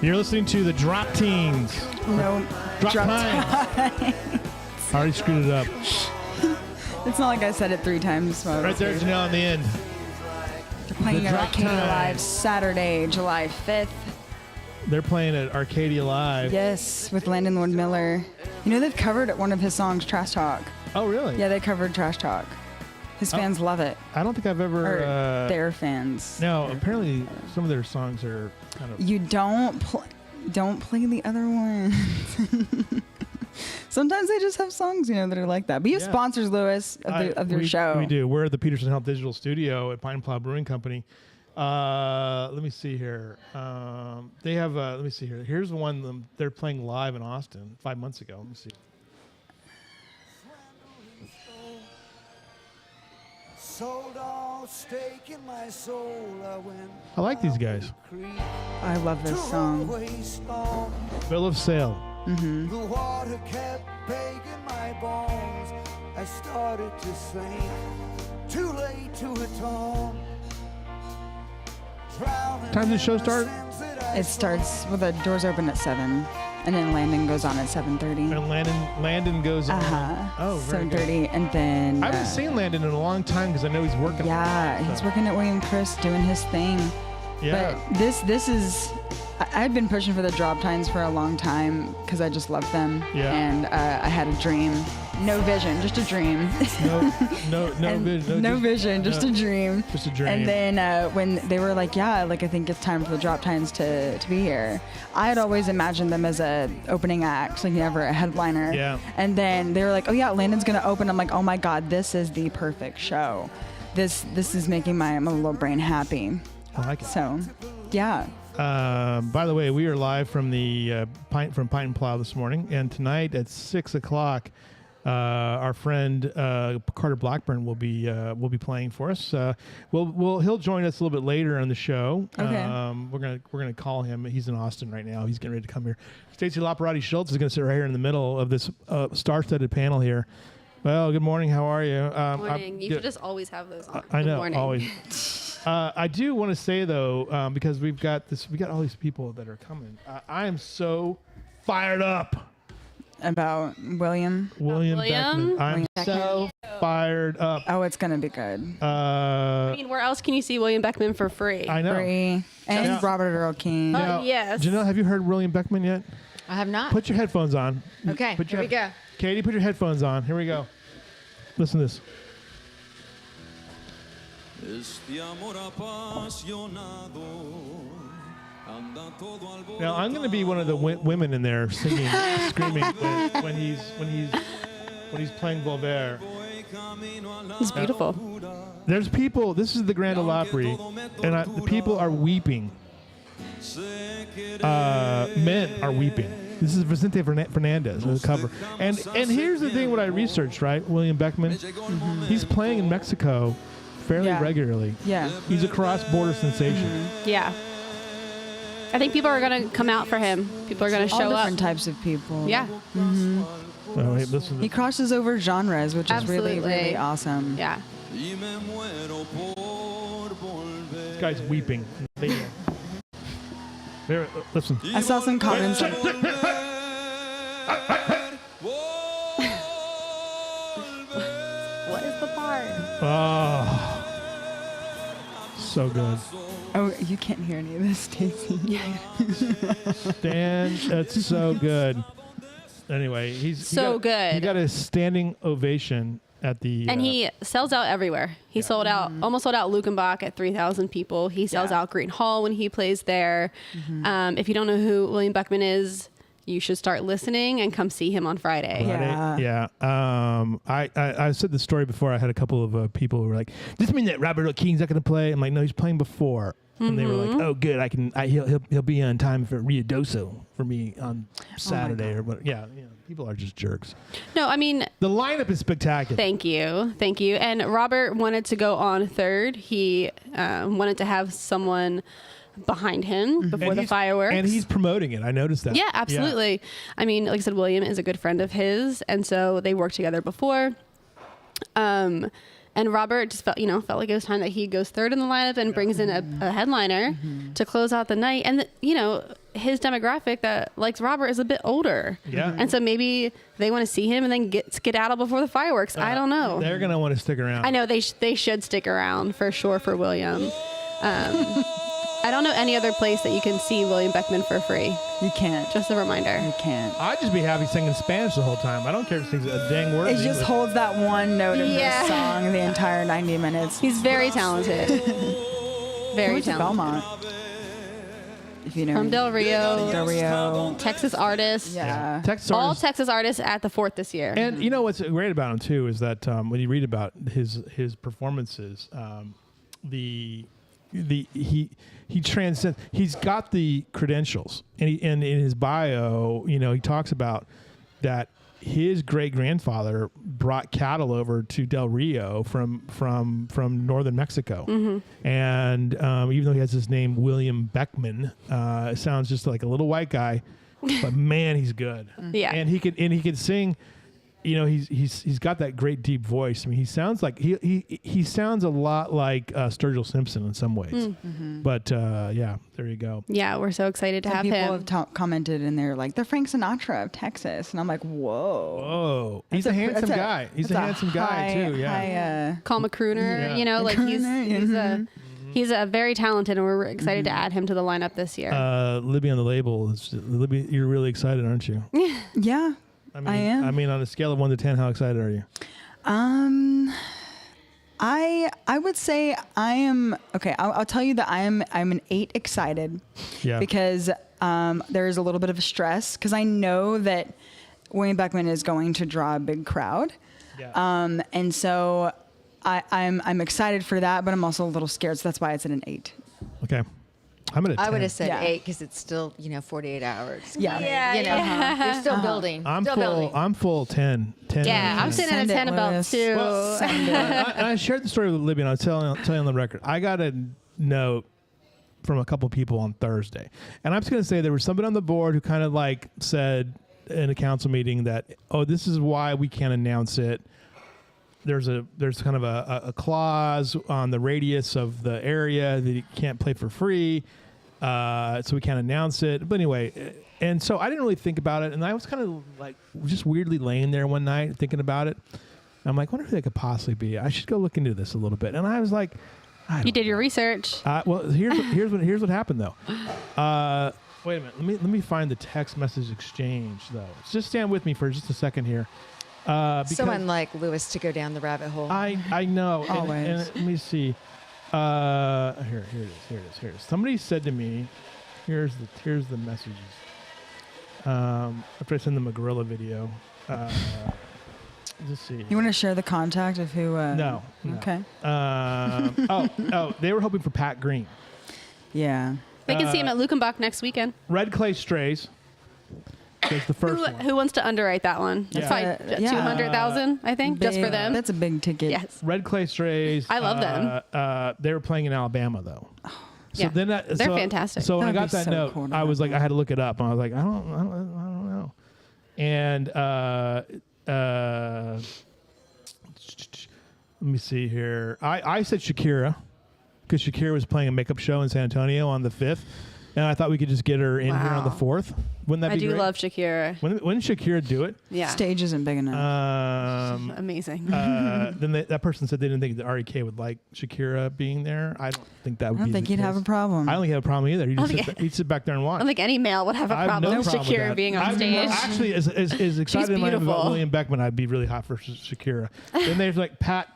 You're listening to the Drop Teens. No. Drop Time. Already screwed it up. It's not like I said it 3 times. So Right there, Janelle, on the end. They're playing The at Drop Arcadia Time. Live Saturday, July 5th. They're playing at Arcadia Live. Yes, with Landon Lord Miller. You know, they've covered one of his songs, Trash Talk. Oh, really? Yeah, they covered Trash Talk. His fans love it. I don't think I've ever... Or their fans. No, apparently some of their songs are kind of... You don't play the other ones. Sometimes they just have songs, that are like that. But you have sponsors, Lewis, of their show. We do. We're at the Peterson Health Digital Studio at Pint and Plow Brewing Company. Let me see here. They have, let me see here. Here's the one they're playing live in Austin 5 months ago. Let me see. I like these guys. I love this song. Bill of Sale. Mm-hmm. The water kept baking my bones. I started to sink. Too late to atone. What time does the show start? It starts with the doors open at 7, and then Landon goes on at 7:30. And Landon goes on. Oh, very 7:30, and then I haven't seen Landon in a long time because I know he's working. Yeah, he's working at William Chris doing his thing. Yeah. But this is. I've been pushing for the Drop Times for a long time because I just love them. Yeah. And I had a dream. No vision, just a dream. No vision. No vision, just a dream. Just a dream. And then when they were like, I think it's time for the Drop Times to be here. I had always imagined them as a opening act, like never a headliner. Yeah. And then they were like, oh yeah, Landon's gonna open. I'm like, oh my God, this is the perfect show. This is making my little brain happy. I like it. So, yeah. By the way, we are live from the Pint and Plow this morning, and tonight at 6 o'clock, our friend Carter Blackburn will be playing for us. He'll join us a little bit later on the show. Okay. We're gonna call him. He's in Austin right now. He's getting ready to come here. Stacie Schiltz is gonna sit right here in the middle of this star-studded panel here. Well, good morning. How are you? Morning. You should just always have those on. I know. Good morning. Always. I do want to say though, because we got all these people that are coming. I am so fired up About William. Beckman. I'm so fired up. Oh, it's gonna be good. I mean, where else can you see William Beckman for free? I know. Free. And Yeah. Robert Earl King. Now, yes. Janelle, have you heard William Beckman yet? I have not. Put your headphones on. Okay, here we go. Katie, put your headphones on. Here we go. Listen to this. Now I'm going to be one of the women in there singing, screaming when he's playing Voltaire. It's beautiful. There's people. This is the Grand Ole Opry, and the people are weeping. Men are weeping. This is Vicente Fernandez, the cover. And here's the thing: what I researched, right? William Beckman, he's playing in Mexico fairly regularly. Yeah. He's a cross-border sensation. Yeah. I think people are going to come out for him. People are going to show All up. different types of people. Yeah. Oh, hey, listen. He crosses over genres, which is really, Absolutely. really awesome. Yeah. This guy's weeping. There, listen. I saw some comments. What is the part? Oh, so good. Oh, you can't hear any of this, Stacie. Dan, that's so good. Anyway, he's good. He got a standing ovation at the. And he sells out everywhere. He sold out, almost sold out Lukenbach at 3,000 people. He sells out Green Hall when he plays there. If you don't know who William Beckman is, you should start listening and come see him on Friday. Yeah. I said the story before. I had a couple of people who were like, "Does this mean that Robert King's not going to play?" I'm like, "No, he's playing before." And they were like, "Oh, good. He'll be on time for Ruidoso for me on Saturday or what?" Yeah, people are just jerks. No, I mean, the lineup is spectacular. Thank you. And Robert wanted to go on third. He wanted to have someone behind him before the fireworks. And he's promoting it. I noticed that. Yeah, absolutely. Yeah. I mean, like I said, William is a good friend of his, and so they worked together before. And Robert just felt like it was time that he goes third in the lineup and brings in a headliner to close out the night. And his demographic that likes Robert is a bit older. Yeah. And so maybe they want to see him and then get skedaddle before the fireworks. I don't know. They're going to want to stick around. I know they should stick around for sure for William. I don't know any other place that you can see William Beckman for free. You can't. Just a reminder. You can't. I'd just be happy singing Spanish the whole time. I don't care if he sings a dang word. It just holds that one note in this song the entire 90 minutes. He's very talented. Very Where's talented. Belmont? If you know. From Del Rio. Del Rio. Texas artist. Yeah. Texas All artists. Texas artists at the Fort this year. And you know what's great about him too is that when you read about his performances, he transcends. He's got the credentials, and in his bio, you know, he talks about that his great grandfather brought cattle over to Del Rio from northern Mexico, and even though he has his name William Beckman, it sounds just like a little white guy, but man, he's good. Yeah. And he could sing. You know, he's got that great deep voice. I mean, he sounds like he sounds a lot like Sturgill Simpson in some ways. But yeah, there you go. Yeah, we're so excited to have People him. have commented in there like the Frank Sinatra of Texas, and I'm like, whoa. Oh, he's a handsome guy. He's a handsome guy too. Yeah. Call him a crooner. Yeah. You know, like he's a very talented, and we're excited to add him to the lineup this year. Libbie on the label. Libbie, you're really excited, aren't you? Yeah. I am. I mean, on a scale of 1 to 10, how excited are you? I would say I am okay. I'll tell you that I'm an 8 excited. Yeah. Because there is a little bit of a stress because I know that William Beckman is going to draw a big crowd. Yeah. And so I'm excited for that, but I'm also a little scared. So that's why it's at an 8. Okay. I'm at a 10. I would have said Yeah. 8 because it's still 48 hours. Yeah. You're still building. I'm still full. building. I'm full 10. 10. yeah, I'm sitting at a Send it, 10 about Lewis. 2. Well, and I shared the story with Libbie, and I'll tell you on the record. I got a note from a couple people on Thursday, and I'm just going to say there was somebody on the board who kind of like said in a council meeting that, oh, this is why we can't announce it. There's kind of a clause on the radius of the area that you can't play for free, so we can't announce it. But anyway, and so I didn't really think about it, and I was kind of like just weirdly laying there one night thinking about it. I'm like, wonder who they could possibly be. I should go look into this a little bit. And I was like, You did your research. well, here's what happened though. Wait a minute. Let me find the text message exchange though. Just stand with me for just a second here. Because So unlike Lewis to go down the rabbit hole. I know. Always. And let me see. Here it is. Somebody said to me, here's the messages. After I send them a gorilla video. Let's see. You want to share the contact of who? No. Okay. They were hoping for Pat Green. Yeah. They can see him at Lukenbach next weekend. Red Clay Strays. That's the first one. Who wants to underwrite that one? That's Yeah. probably 200,000, I think, just for Big- them. That's a big ticket. Yes. Red Clay Strays. I love them. They were playing in Alabama though. So Yeah. then They're fantastic. So when I That'd got be that so note, cool to I was have like, I had to look it up, and I was like, I don't know. And let me see here. I said Shakira because Shakira was playing a makeup show in San Antonio on the 5th, and I thought we could just get her in here on the 4th. Wouldn't that I be do great? love Shakira. Wouldn't Shakira do it? Yeah. Stage isn't big enough. Amazing. Then that person said they didn't think that REK would like Shakira being there. I don't think that would I be don't think the you'd have a case. problem. I don't think he'd have a problem either. He'd sit back there and watch. I don't think any male would have a I have problem no with problem with Shakira that. being on stage. Actually, as excited as I am about beautiful. William Beckman, I'd be really hot for Shakira. Then there's like Pat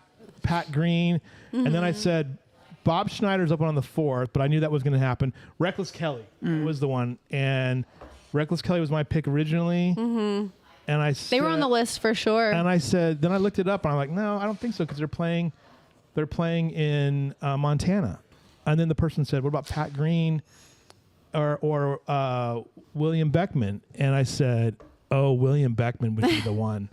Green, and then I said Bob Schneider's up on the 4th, but I knew that was going to happen. Reckless Kelly was the one, and Reckless Kelly was my pick originally. And I said, They were on the list for sure. and I said, then I looked it up, and I'm like, no, I don't think so, because they're playing in Montana. And then the person said, what about Pat Green or William Beckman? And I said, oh, William Beckman would be the one.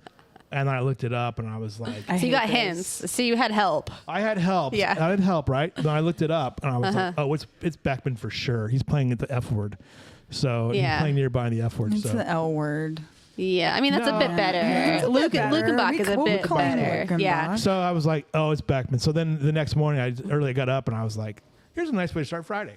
And I looked it up, and I was like, So you got hints. So you had help. I had help. Yeah. I had help, right? Then I looked it up, and I was like, oh, it's Beckman for sure. He's playing at the F word. So he's Yeah. playing nearby the F word. It's So the L word. Yeah, I mean that's a No. bit better. It's a bit better. Lukenbach is a We'll bit call him better. Lukenbach. Yeah. So I was like, oh, it's Beckman. So then the next morning, I got up, and I was like, here's a nice way to start Friday.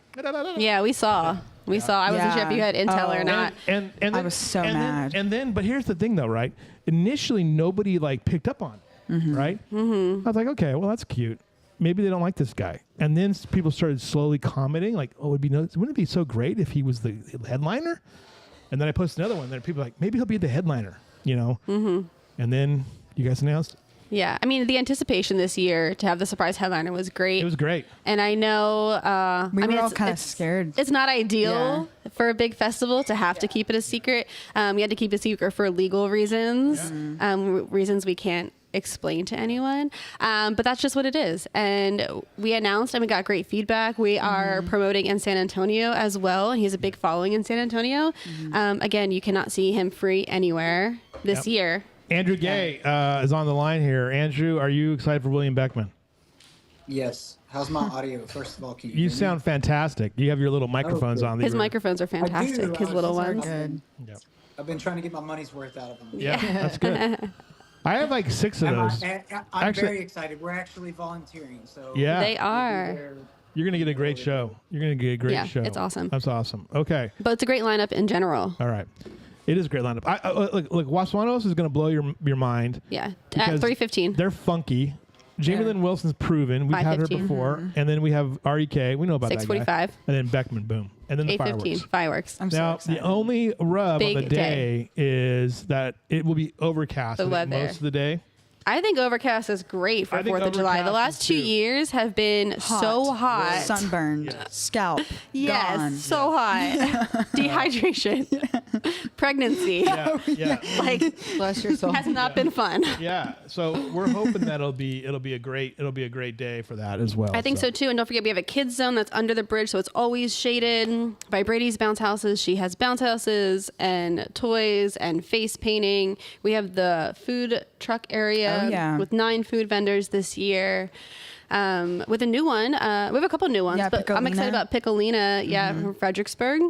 Yeah, we saw. We saw. I wasn't sure if you had intel or not. And I then, was so and mad. Then, but here's the thing, though, right? Initially, nobody like picked up on it, right? Mm-hmm. I was like, okay, well, that's cute. Maybe they don't like this guy. And then people started slowly commenting, like, oh, wouldn't it be so great if he was the headliner? And then I posted another one. Then people were like, maybe he'll be the headliner, you know? Mm-hmm. And then you guys announced. Yeah, I mean, the anticipation this year to have the surprise headliner was great. It was great. And I know... we were all kind of scared. It's not ideal for a big festival to have to keep it a secret. We had to keep it a secret for legal reasons, reasons we can't explain to anyone. But that's just what it is. And we announced and we got great feedback. We are promoting in San Antonio as well. He has a big following in San Antonio. Again, you cannot see him free anywhere this year. Andrew Gay is on the line here. Andrew, are you excited for William Beckman? Yes. How's my audio? First of all, can you You hear sound me? fantastic. You have your little microphones good. on. His microphones are fantastic. His little ones. Good. Yep. I've been trying to get my money's worth out of them. Yeah, that's good. I have like 6 of those. I'm Actually- very excited. We're actually volunteering, so Yeah. They are. You're going to get a great show. You're going to get a great show. it's awesome. That's awesome. Okay. But it's a great lineup in general. All right. It is a great lineup. Look, Waswanos is going to blow your mind. Yeah. At because 3:15. They're funky. Jamie Lynn Wilson's proven. We've had her 5:15. before. And then we have REK. We know about that guy. 6:45. And then Beckman, boom. And then the 8:15. fireworks. Fireworks. I'm so Now, excited. the only rub Big of the day is that it will be overcast The I think, weather. most of the day. I think overcast is great for I think 4th of July. The overcast last is 2 too. years have been so hot. Sunburned. Scalp. Yes, Gone. so hot. Dehydration. Pregnancy. Yeah. Like, Bless your soul. has not been fun. Yeah. So we're hoping that it'll be a great day for that as well. I think so too. And don't forget, we have a kids zone that's under the bridge, so it's always shaded. By Brady's Bounce Houses, she has bounce houses and toys and face painting. We have the food truck area with 9 food vendors this year. With a new one, we have a couple new ones, but I'm excited about Piccolina. Yeah, from Fredericksburg.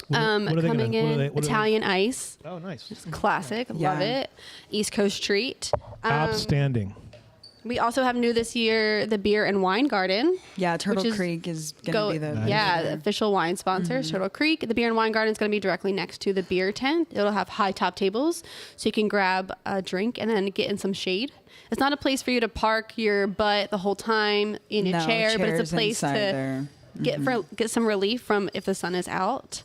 What are they Coming gonna- in what are they- Italian ice, Oh, nice. classic, love it. East Coast treat. Outstanding. We also have new this year the beer and wine garden. Yeah, Turtle which is Creek is going to be the... the official wine sponsor, Turtle Creek. The beer and wine garden is going to be directly next to the beer tent. It'll have high top tables, so you can grab a drink and then get in some shade. It's not a place for you to park your butt the whole time in a chair, but it's a place to get some relief from if the sun is out.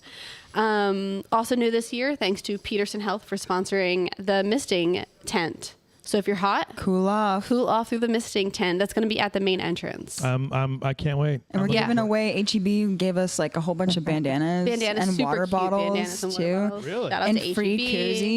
Also new this year, thanks to Peterson Health for sponsoring the misting tent. So if you're hot, Cool off. cool off through the misting tent. That's going to be at the main entrance. I can't wait. And we're Yeah. giving away, HEB gave us like a whole bunch of bandanas, and super water cute bottles bandanas and water too. bottles. Really? Shout out And to free HEB.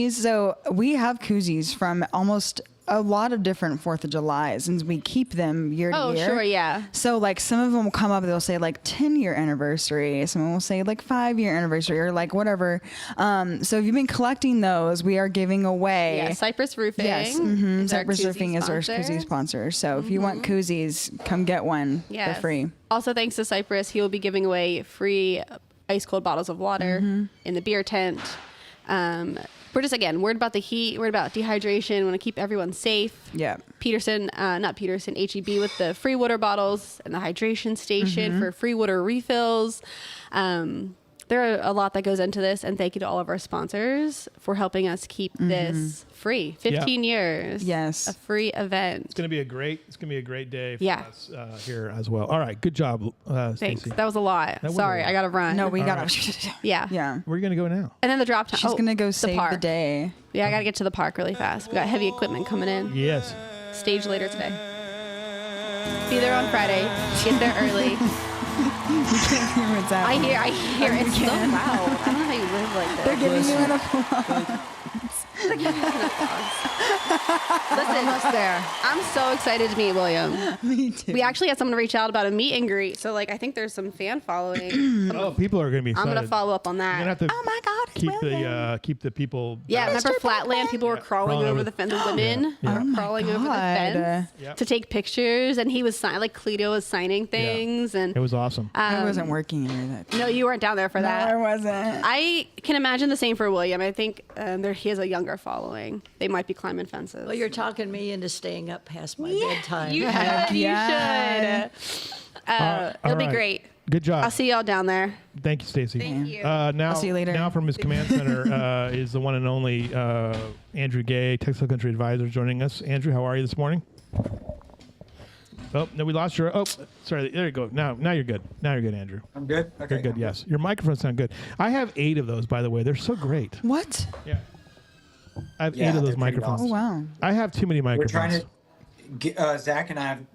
koozies. So we have koozies from almost a lot of different 4th of Julys, and we keep them year to Oh, year. sure, yeah. So like some of them will come up, they'll say like 10-year anniversary. Someone will say like 5-year anniversary or like whatever. So if you've been collecting those, we are giving away. Yeah, Cypress Roofing. Yes, is our Cypress koozie Roofing is our sponsor. koozie sponsor. So if you want koozies, come get one. Yes. They're free. Also, thanks to Cypress, he will be giving away free ice cold bottles of water in the beer tent. We're just, again, worried about the heat, worried about dehydration, want to keep everyone safe. Yeah. HEB with the free water bottles and the hydration station for free water refills. There are a lot that goes into this, and thank you to all of our sponsors for helping us keep this free. 15 years. Yes. A free event. It's gonna be a great day for Yeah. us here as well. All right, good job, Thanks. Stacie. That was a lot. was a Sorry, lot. I got to run. No, we All got right. to. Yeah. Yeah. Where are you gonna go now? And then the drop time. She's going to go save the park. day. Yeah, I got to get to the park really fast. We got heavy equipment coming in. Yes. Stage later today. Be there on Friday. Get there early. I hear it's so loud. I don't know how you live like this. They're giving you an applause. Listen, Almost there. I'm so excited to meet William. Me too. We actually had someone reach out about a meet and greet, so like I think there's some fan following. Oh, people are gonna be I'm excited. gonna follow up on You're gonna have that. to Oh my God, it's keep the people. Yeah, remember Flatland? People were crawling crawling over over the fence. Women Yeah. were crawling over the fence Yep. to take pictures, and he was like Cleo was signing things, and It was awesome. I wasn't working any of that. no, you weren't down there for No, that. I wasn't. I can imagine the same for William. I think he has a younger following. They might be climbing fences. Well, you're talking me into staying up past my bedtime. You should. Heck You yeah. should. All It'll be right. great. Good job. I'll see y'all down there. Thank you, Stacie. Thank you. Now, I'll see you later. Now from his command center is the one and only Andrew Gay, Texas Country Advisor, joining us. Andrew, how are you this morning? Oh, no, we lost your. Oh, sorry. There you go. Now you're good. Now you're good, Andrew. I'm good? Okay. You're good. I'm Yes, your microphones sound good. I have 8 of those, by the way. They're so great. What? Yeah. I have 8 Yeah, of those they're pretty microphones. Oh wow. I have too many We're microphones. trying to get, Zach and I have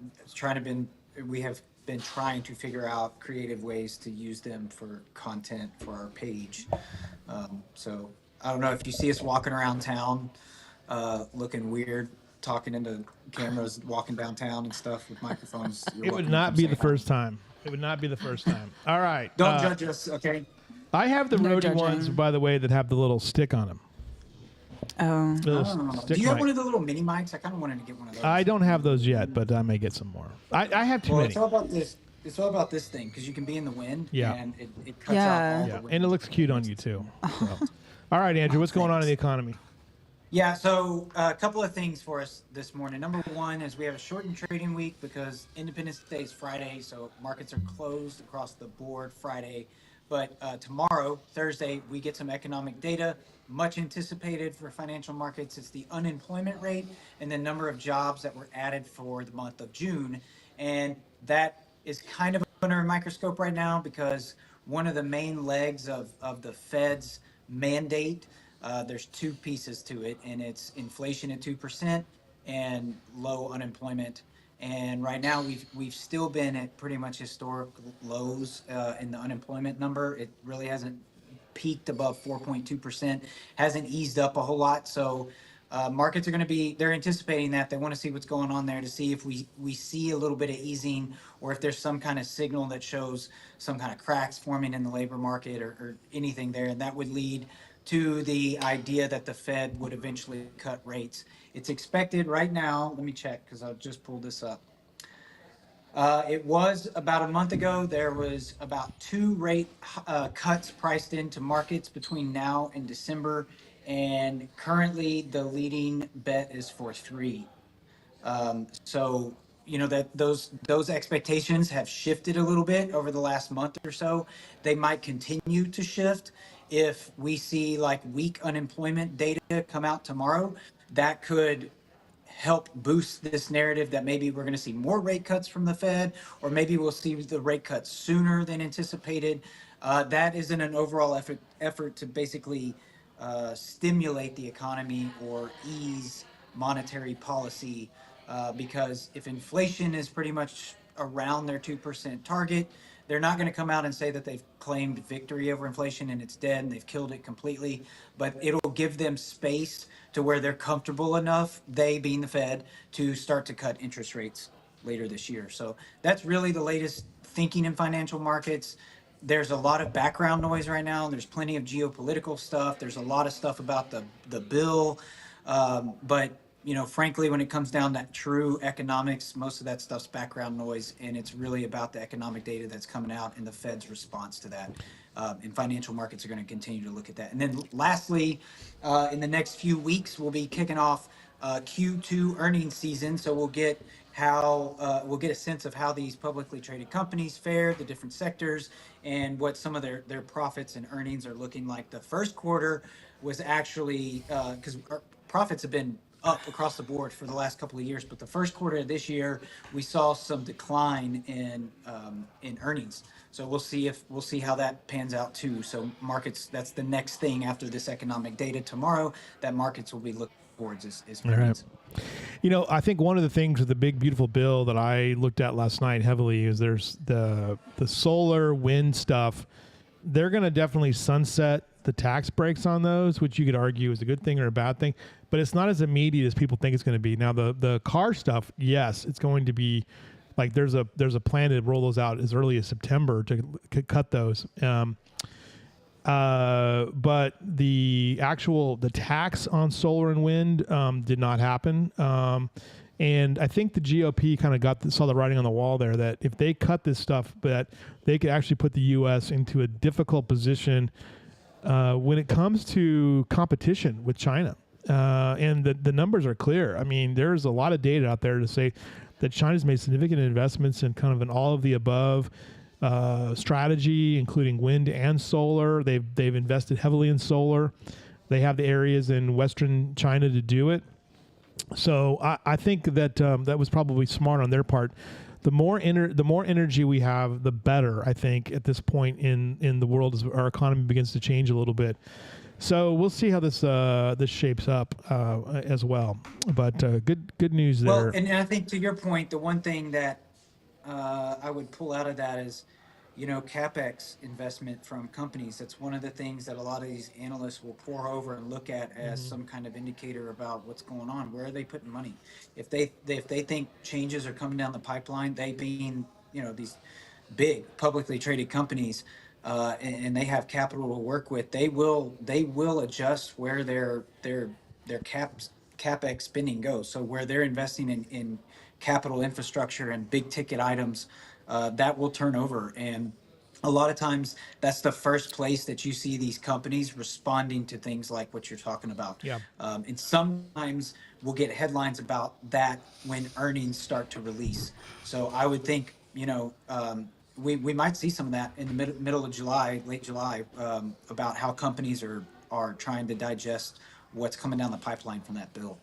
we have been trying to figure out creative ways to use them for content for our page. So I don't know if you see us walking around town, looking weird, talking into cameras, walking downtown and stuff with microphones. It would not be the first time. It would not be the first time. All right. Don't judge us, okay? I have the No roadie judging. ones, by the way, that have the little stick on them. Oh. The little Do stick you have mic. one of the little mini mics? I kind of wanted to get one of those. I don't have those yet, but I may get some more. I have too Well, many. it's all about this. It's all about this thing because you can be in the wind. Yeah. And it cuts Yeah. out all Yeah, the wind. and it looks cute on you too. So. All right, Andrew, what's going on in the economy? Yeah, so a couple of things for us this morning. Number one is we have a shortened trading week because Independence Day is Friday, so markets are closed across the board Friday. But tomorrow, Thursday, we get some economic data, much anticipated for financial markets. It's the unemployment rate and the number of jobs that were added for the month of June. And that is kind of under a microscope right now because one of the main legs of the Fed's mandate, there's 2 pieces to it, and it's inflation at 2% and low unemployment. And right now we've still been at pretty much historic lows in the unemployment number. It really hasn't peaked above 4.2%, hasn't eased up a whole lot. So markets are going to be, they're anticipating that. They want to see what's going on there to see if we see a little bit of easing or if there's some kind of signal that shows some kind of cracks forming in the labor market or anything there. And that would lead to the idea that the Fed would eventually cut rates. It's expected right now, let me check because I'll just pull this up. It was about a month ago, there was about 2 rate cuts priced into markets between now and December. And currently the leading bet is for 3. So, you know, that those expectations have shifted a little bit over the last month or so. They might continue to shift if we see like weak unemployment data come out tomorrow. That could help boost this narrative that maybe we're going to see more rate cuts from the Fed, or maybe we'll see the rate cuts sooner than anticipated. That isn't an overall effort to basically stimulate the economy or ease monetary policy, because if inflation is pretty much around their 2% target, they're not going to come out and say that they've claimed victory over inflation and it's dead and they've killed it completely, but it'll give them space to where they're comfortable enough, they being the Fed, to start to cut interest rates later this year. So that's really the latest thinking in financial markets. There's a lot of background noise right now. There's plenty of geopolitical stuff. There's a lot of stuff about the bill. But, you know, frankly, when it comes down to true economics, most of that stuff's background noise. And it's really about the economic data that's coming out and the Fed's response to that. And financial markets are going to continue to look at that. And then lastly, in the next few weeks, we'll be kicking off Q2 earnings season. So we'll get we'll get a sense of how these publicly traded companies fare, the different sectors, and what some of their profits and earnings are looking like. The first quarter was actually, because profits have been up across the board for the last couple of years, but the first quarter of this year, we saw some decline in earnings. So we'll see how that pans out too. So markets, that's the next thing after this economic data tomorrow that markets will be looking towards is earnings. Right. You know, I think one of the things with the big, beautiful bill that I looked at last night heavily is there's the solar wind stuff. They're going to definitely sunset the tax breaks on those, which you could argue is a good thing or a bad thing, but it's not as immediate as people think it's going to be. Now, the car stuff, yes, it's going to be like there's a plan to roll those out as early as September to cut those. But the tax on solar and wind did not happen. And I think the GOP kind of saw the writing on the wall there that if they cut this stuff, that they could actually put the U.S. into a difficult position when it comes to competition with China. And the numbers are clear. I mean, there's a lot of data out there to say that China's made significant investments in kind of an all of the above strategy, including wind and solar. They've invested heavily in solar. They have the areas in Western China to do it. So I think that that was probably smart on their part. The more energy we have, the better. I think at this point in the world, as our economy begins to change a little bit. So we'll see how this shapes up as well. But good news there. Well, and I think to your point, the one thing that I would pull out of that is, CapEx investment from companies. That's one of the things that a lot of these analysts will pour over and look at as some kind of indicator about what's going on. Where are they putting money? If they think changes are coming down the pipeline, they being these big publicly traded companies, and they have capital to work with, they will adjust where their capex spending goes. So where they're investing in capital infrastructure and big ticket items, that will turn over. And a lot of times that's the first place that you see these companies responding to things like what you're talking about. Yeah. And sometimes we'll get headlines about that when earnings start to release. So I would think, we might see some of that in the middle of July, late July, about how companies are trying to digest what's coming down the pipeline from that bill.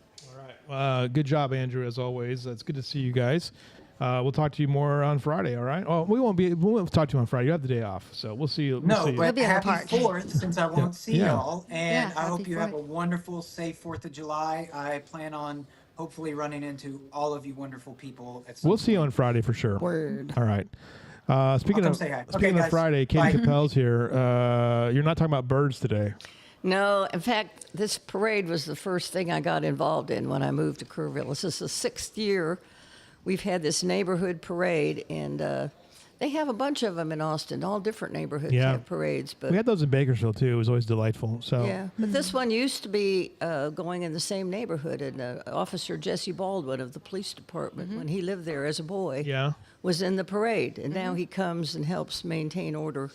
All right. Good job, Andrew, as always. It's good to see you guys. We'll talk to you more on Friday, all right? Oh, we won't talk to you on Friday. You have the day off, so we'll see you. No, see you. but be on the happy park. 4th, since I won't see Yeah. y'all. And Yeah, I hope happy you have a 4th. wonderful, safe 4th of July. I plan on hopefully running into all of you wonderful people at some We'll see you point. on Friday for sure. Word. All right. Speaking come of say hi. speaking Okay, of guys. Friday, Katy Bye. Kappel's here. You're not talking about birds today. No, in fact, this parade was the first thing I got involved in when I moved to Kerrville. This is the 6th year we've had this neighborhood parade, and they have a bunch of them in Austin. All different neighborhoods Yeah. have parades, but We had those in Bakersfield too. It was always delightful. So yeah. But this one used to be going in the same neighborhood, and Officer Jesse Baldwin of the police department, when he lived there as a boy, yeah. was in the parade, and now he comes and helps maintain order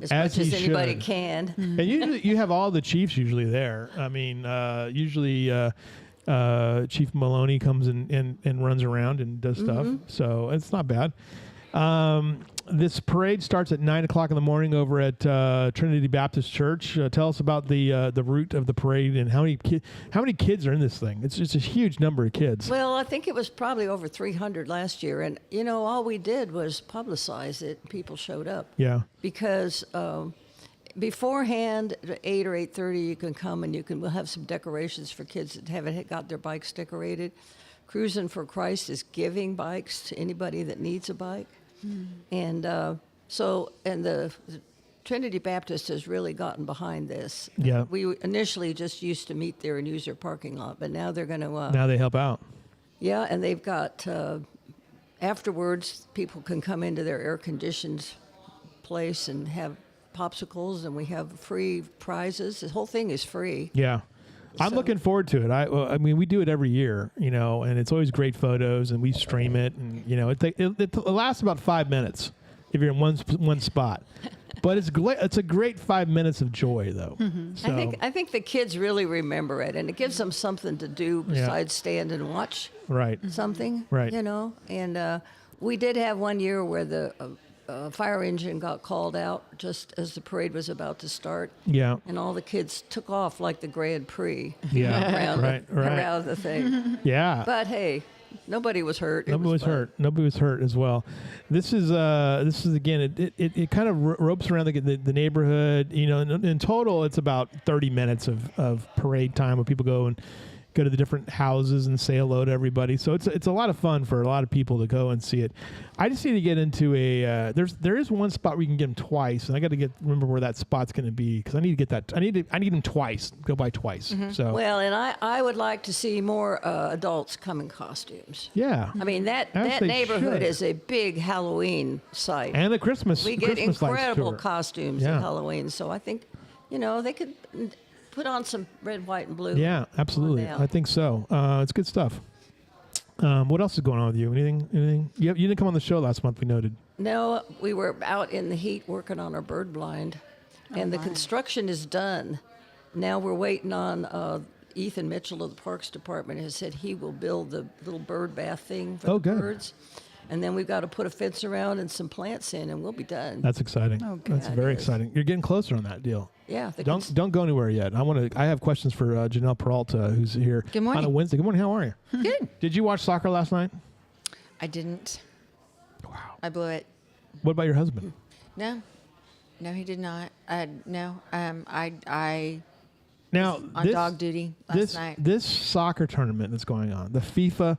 as As much he as anybody should. can. And usually you have all the chiefs usually there. I mean, usually Chief Maloney comes and runs around and does stuff. So it's not bad. This parade starts at 9:00 in the morning over at Trinity Baptist Church. Tell us about the route of the parade and how many kids are in this thing. It's just a huge number of kids. Well, I think it was probably over 300 last year, and all we did was publicize it. People showed up Yeah. because beforehand, at 8 or 8:30, you can come and we'll have some decorations for kids that haven't got their bikes decorated. Cruising for Christ is giving bikes to anybody that needs a bike, and the Trinity Baptist has really gotten behind this. Yeah. We initially just used to meet there and use their parking lot, but now they're going to. Now they help out. Yeah, and they've got, afterwards, people can come into their air-conditioned place and have popsicles, and we have free prizes. The whole thing is free. Yeah. I'm So- looking forward to it. I mean, we do it every year, and it's always great photos, and we stream it, and it lasts about 5 minutes if you're in one spot, but it's a great 5 minutes of joy though. So, I think the kids really remember it, and it gives them something to do besides stand and watch right, something. Right. And we did have one year where the fire engine got called out just as the parade was about to start. yeah, And all the kids took off like the Grand Prix. Yeah, around, right, the, right. around the thing. yeah. But hey, nobody was hurt. It Nobody was fun. hurt. Nobody was hurt as well. This is again. It kind of ropes around the neighborhood. In total, it's about 30 minutes of parade time where people go to the different houses and say hello to everybody. So it's a lot of fun for a lot of people to go and see it. I just need to get into there is one spot where you can get them twice, and I got to remember where that spot's going to be because I need to get that. I need them twice. Go by twice. So Well, and I would like to see more adults come in costumes. yeah, I mean, that As they neighborhood should. is a big Halloween site. and the Christmas. we get Christmas lights incredible tour. costumes Yeah. at Halloween. So I think, they could put on some red, white, and blue. Yeah, absolutely. down. I think so. It's good stuff. What else is going on with you? Anything? You didn't come on the show last month. We noted. No, we were out in the heat working on our bird blind, and the construction is done. Now we're waiting on Ethan Mitchell of the Parks Department has said he will build the little bird bath thing for Oh, the good. birds. and then we've got to put a fence around and some plants in, and we'll be done. That's exciting. Oh, good. That's very exciting. You're getting closer on that deal. Yeah. Don't go anywhere yet. I have questions for Janelle Peralt, who's here Good morning. on a Wednesday. Good morning. How are you? Good. Did you watch soccer last night? I didn't. Wow. I blew it. What about your husband? No, he did not. No. I Now, on dog duty last night. This soccer tournament that's going on, the FIFA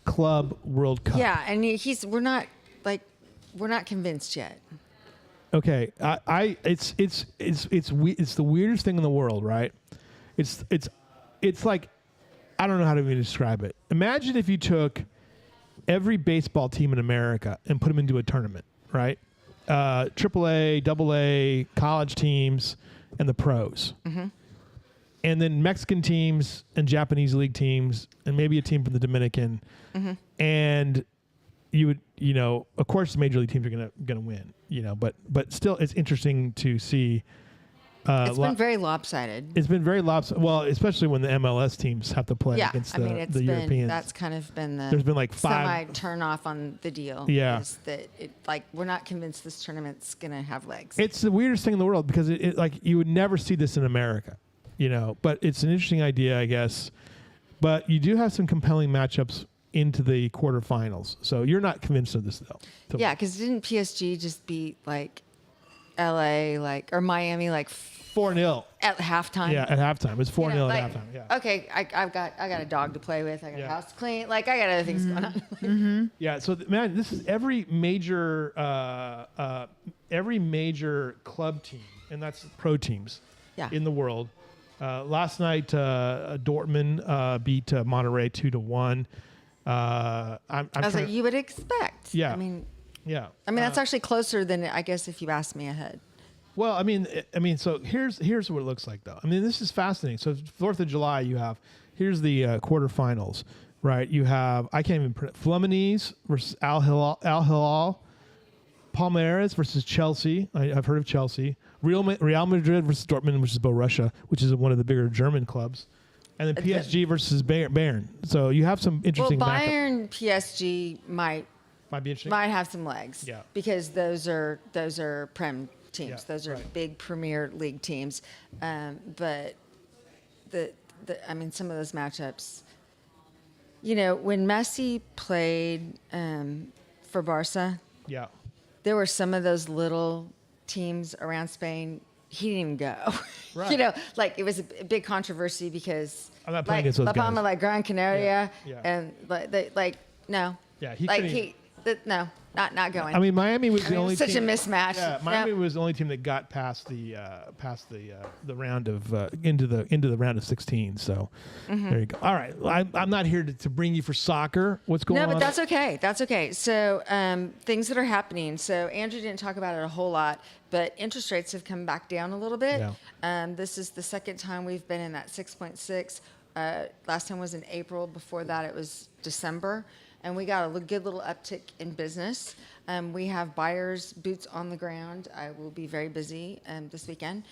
Club World Cup. Yeah, and we're not convinced yet. Okay, it's the weirdest thing in the world, right? It's like, I don't know how to even describe it. Imagine if you took every baseball team in America and put them into a tournament, right? AAA, AA, college teams, and the pros. Mm-hmm. And then Mexican teams and Japanese league teams and maybe a team from the Dominican. Mm-hmm. And you would, of course, the major league teams are gonna win, but still, it's interesting to see. It's been very lopsided. It's been very lopsided. Well, especially when the MLS teams have to play against the Europeans. That's kind of been the. There's been like 5 turn off on the deal. Yeah. Is that we're not convinced this tournament's gonna have legs. It's the weirdest thing in the world because it you would never see this in America, But it's an interesting idea, I guess. But you do have some compelling matchups into the quarterfinals. So you're not convinced of this though. Yeah, because didn't PSG just beat LA or Miami 4-0 at halftime? Yeah, at halftime. It's 4-0 at halftime. Yeah. Okay, I got a dog to play with. I got a house to clean. I got other things going on. Mm-hmm. Yeah. So man, this is every major club team, and that's pro teams in the world. Last night, Dortmund beat Monterrey 2-1. As you would expect. Yeah. I mean, yeah. that's actually closer than I guess if you asked me ahead. Well, I mean, so here's what it looks like, though. I mean, this is fascinating. So 4th of July, here's the quarterfinals, right? You have, I can't even pronounce, Fluminense versus Al Hilal, Palmeiras versus Chelsea. I've heard of Chelsea. Real Madrid versus Dortmund, which is Borussia, which is one of the bigger German clubs. And then PSG versus Bayern. So you have some interesting. Well, Bayern PSG might be interesting. Might have some legs. Yeah. Because those are Prem teams. Yeah, those are big Premier League teams. But some of those matchups. When Messi played for Barca. Yeah. There were some of those little teams around Spain. He didn't even go. Right. It was a big controversy because I'm not playing against those La Palma, guys. Gran Canaria, Yeah. and no. Yeah, he couldn't No, not going. I mean, Miami was the only such team. a mismatch. Yeah, Miami was the only team that got past the round of into the round of 16. So there you go. All right, well, I'm not here to bring you for soccer. What's going on? No, but that's okay. That's okay. So things that are happening. So Andrew didn't talk about it a whole lot, but interest rates have come back down a little bit. Yeah. This is the second time we've been in that 6.6. Last time was in April. Before that, it was December. And we got a good little uptick in business. We have buyers' boots on the ground. I will be very busy this weekend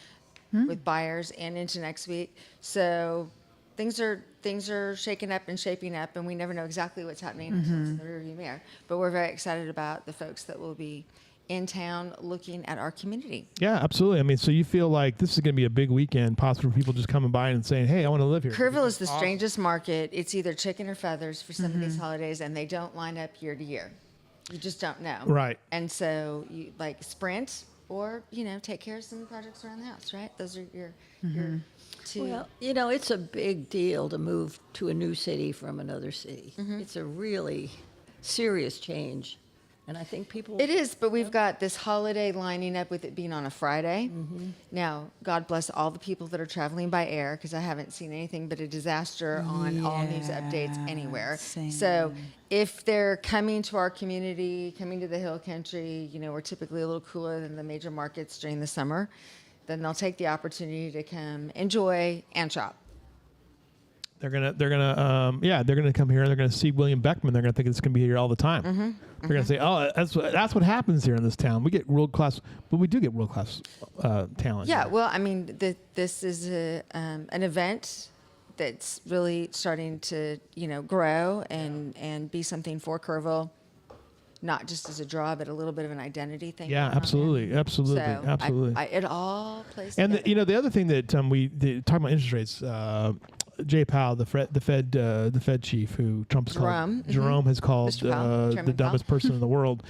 with buyers and into next week. So things are shaking up and shaping up, and we never know exactly what's happening in the rearview mirror. But we're very excited about the folks that will be in town looking at our community. Yeah, absolutely. I mean, so you feel like this is going to be a big weekend, possible for people just coming by and saying, "Hey, I want to live here." Kerrville is the strangest market. It's either chicken or feathers for some of these holidays, and they don't line up year to year. You just don't know. Right. And so you sprint or, take care of some projects around the house, right? Those are your two. Well, it's a big deal to move to a new city from another city. It's a really serious change. And I think people... It is, but we've got this holiday lining up with it being on a Friday. Now, God bless all the people that are traveling by air, because I haven't seen anything but a disaster on all news updates anywhere. Same. So if they're coming to our community, coming to the Hill Country, we're typically a little cooler than the major markets during the summer, then they'll take the opportunity to come enjoy and shop. They're gonna come here and they're gonna see William Beckman. They're gonna think it's gonna be here all the time. They're gonna say, "Oh, that's what happens here in this town. We get world class, but we do get world class talent." Yeah, here. well, I mean, this is an event that's really starting to grow and be something for Kerrville. not just as a draw, but a little bit of an identity thing. Yeah, going on absolutely, there. absolutely, So absolutely. it all plays And together. the other thing that talking about interest rates, Jay Powell, the Fed chief, who Trump's Jerome. called, Jerome has called Mr. Powell, the Chairman dumbest Powell. person in the world,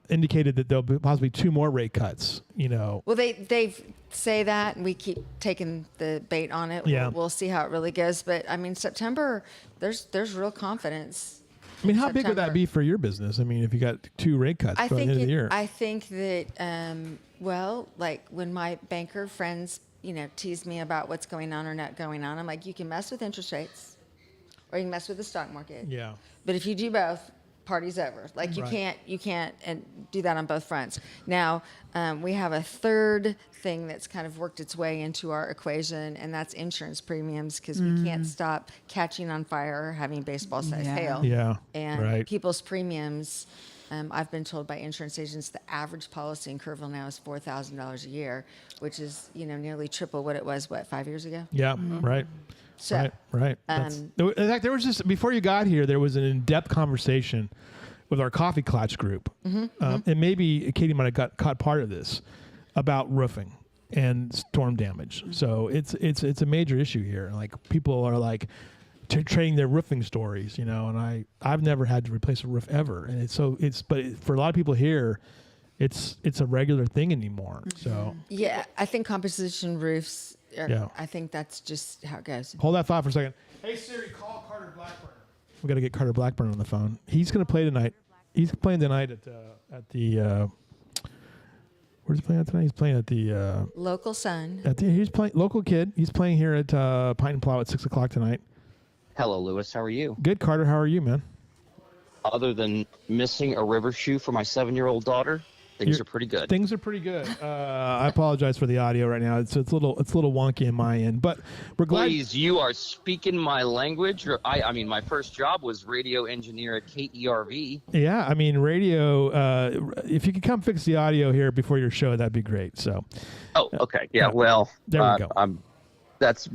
indicated that there'll be possibly 2 more rate cuts. Well, they say that, and we keep taking the bait on it. Yeah. We'll see how it really goes. But I mean, September, there's real confidence. I mean, how big would September. that be for your business? I mean, if you got 2 rate cuts by the end of the year. I think that, well, like when my banker friends, tease me about what's going on or not going on, I'm like, you can mess with interest rates, or you can mess with the stock market. Yeah. But if you do both, party's over. Like you Right. can't and do that on both fronts. Now, we have a third thing that's kind of worked its way into our equation, and that's insurance premiums, because we can't stop catching on fire or having baseball-sized Yeah. hail. Yeah. And right. people's premiums, I've been told by insurance agents, the average policy in Kerrville now is $4,000 a year, which is nearly triple what it was 5 years ago. Yeah. Right. So Right. In fact, there was just before you got here, there was an in-depth conversation with our coffee clutch group, and maybe Katie might have caught part of this about roofing and storm damage. So it's a major issue here. Like people are like trading their roofing stories, and I've never had to replace a roof ever, and but for a lot of people here, it's a regular thing anymore. So yeah, I think composition roofs. Yeah. I think that's just how it goes. hold that thought for a second. Hey Siri, call Carter Blackburn. We got to get Carter Blackburn on the phone. He's going to play tonight. He's playing tonight at the. Where's he playing at tonight? He's playing at the. Local Sun. He's playing local kid. He's playing here at Pint and Plow at 6:00 tonight. Hello, Lewis. How are you? Good, Carter. How are you, man? Other than missing a river shoe for my 7-year-old daughter, things are pretty good. Things are pretty good. I apologize for the audio right now. It's a little wonky in my end, but we're glad. Please, you are speaking my language. I mean, my first job was radio engineer at KERV. Yeah, I mean, radio. If you could come fix the audio here before your show, that'd be great. So. Oh, okay. Yeah. Well, there we go. That's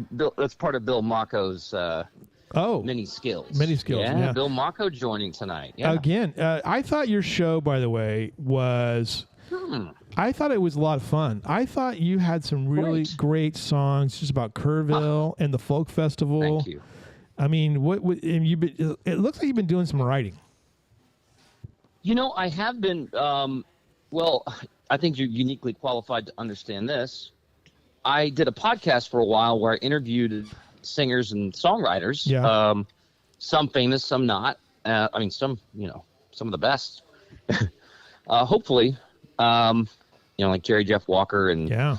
part of Bill Mako's many skills. Many skills. Yeah. Bill Mako joining tonight. Yeah. Again, I thought your show, by the way, was. I thought it was a lot of fun. I thought you had some really great songs just about Kerrville and the folk festival. Thank you. I mean, and it looks like you've been doing some writing. I have been. Well, I think you're uniquely qualified to understand this. I did a podcast for a while where I interviewed singers and songwriters. Yeah. Some famous, some not. Some of the best. Hopefully, like Jerry Jeff Walker and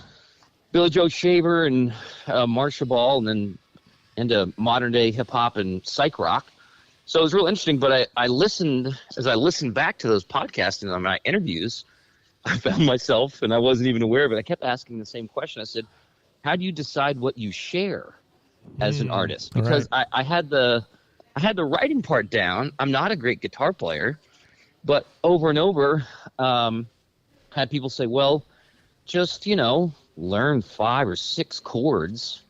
Billy Joe Shaver and Marsha Ball, and then into modern day hip hop and psych rock. So it was real interesting. But I listened back to those podcasts and my interviews. I found myself, and I wasn't even aware of it, I kept asking the same question. I said, how do you decide what you share as an artist? Because I had the writing part down. I'm not a great guitar player, but over and over had people say, well, just, learn 5 or 6 chords,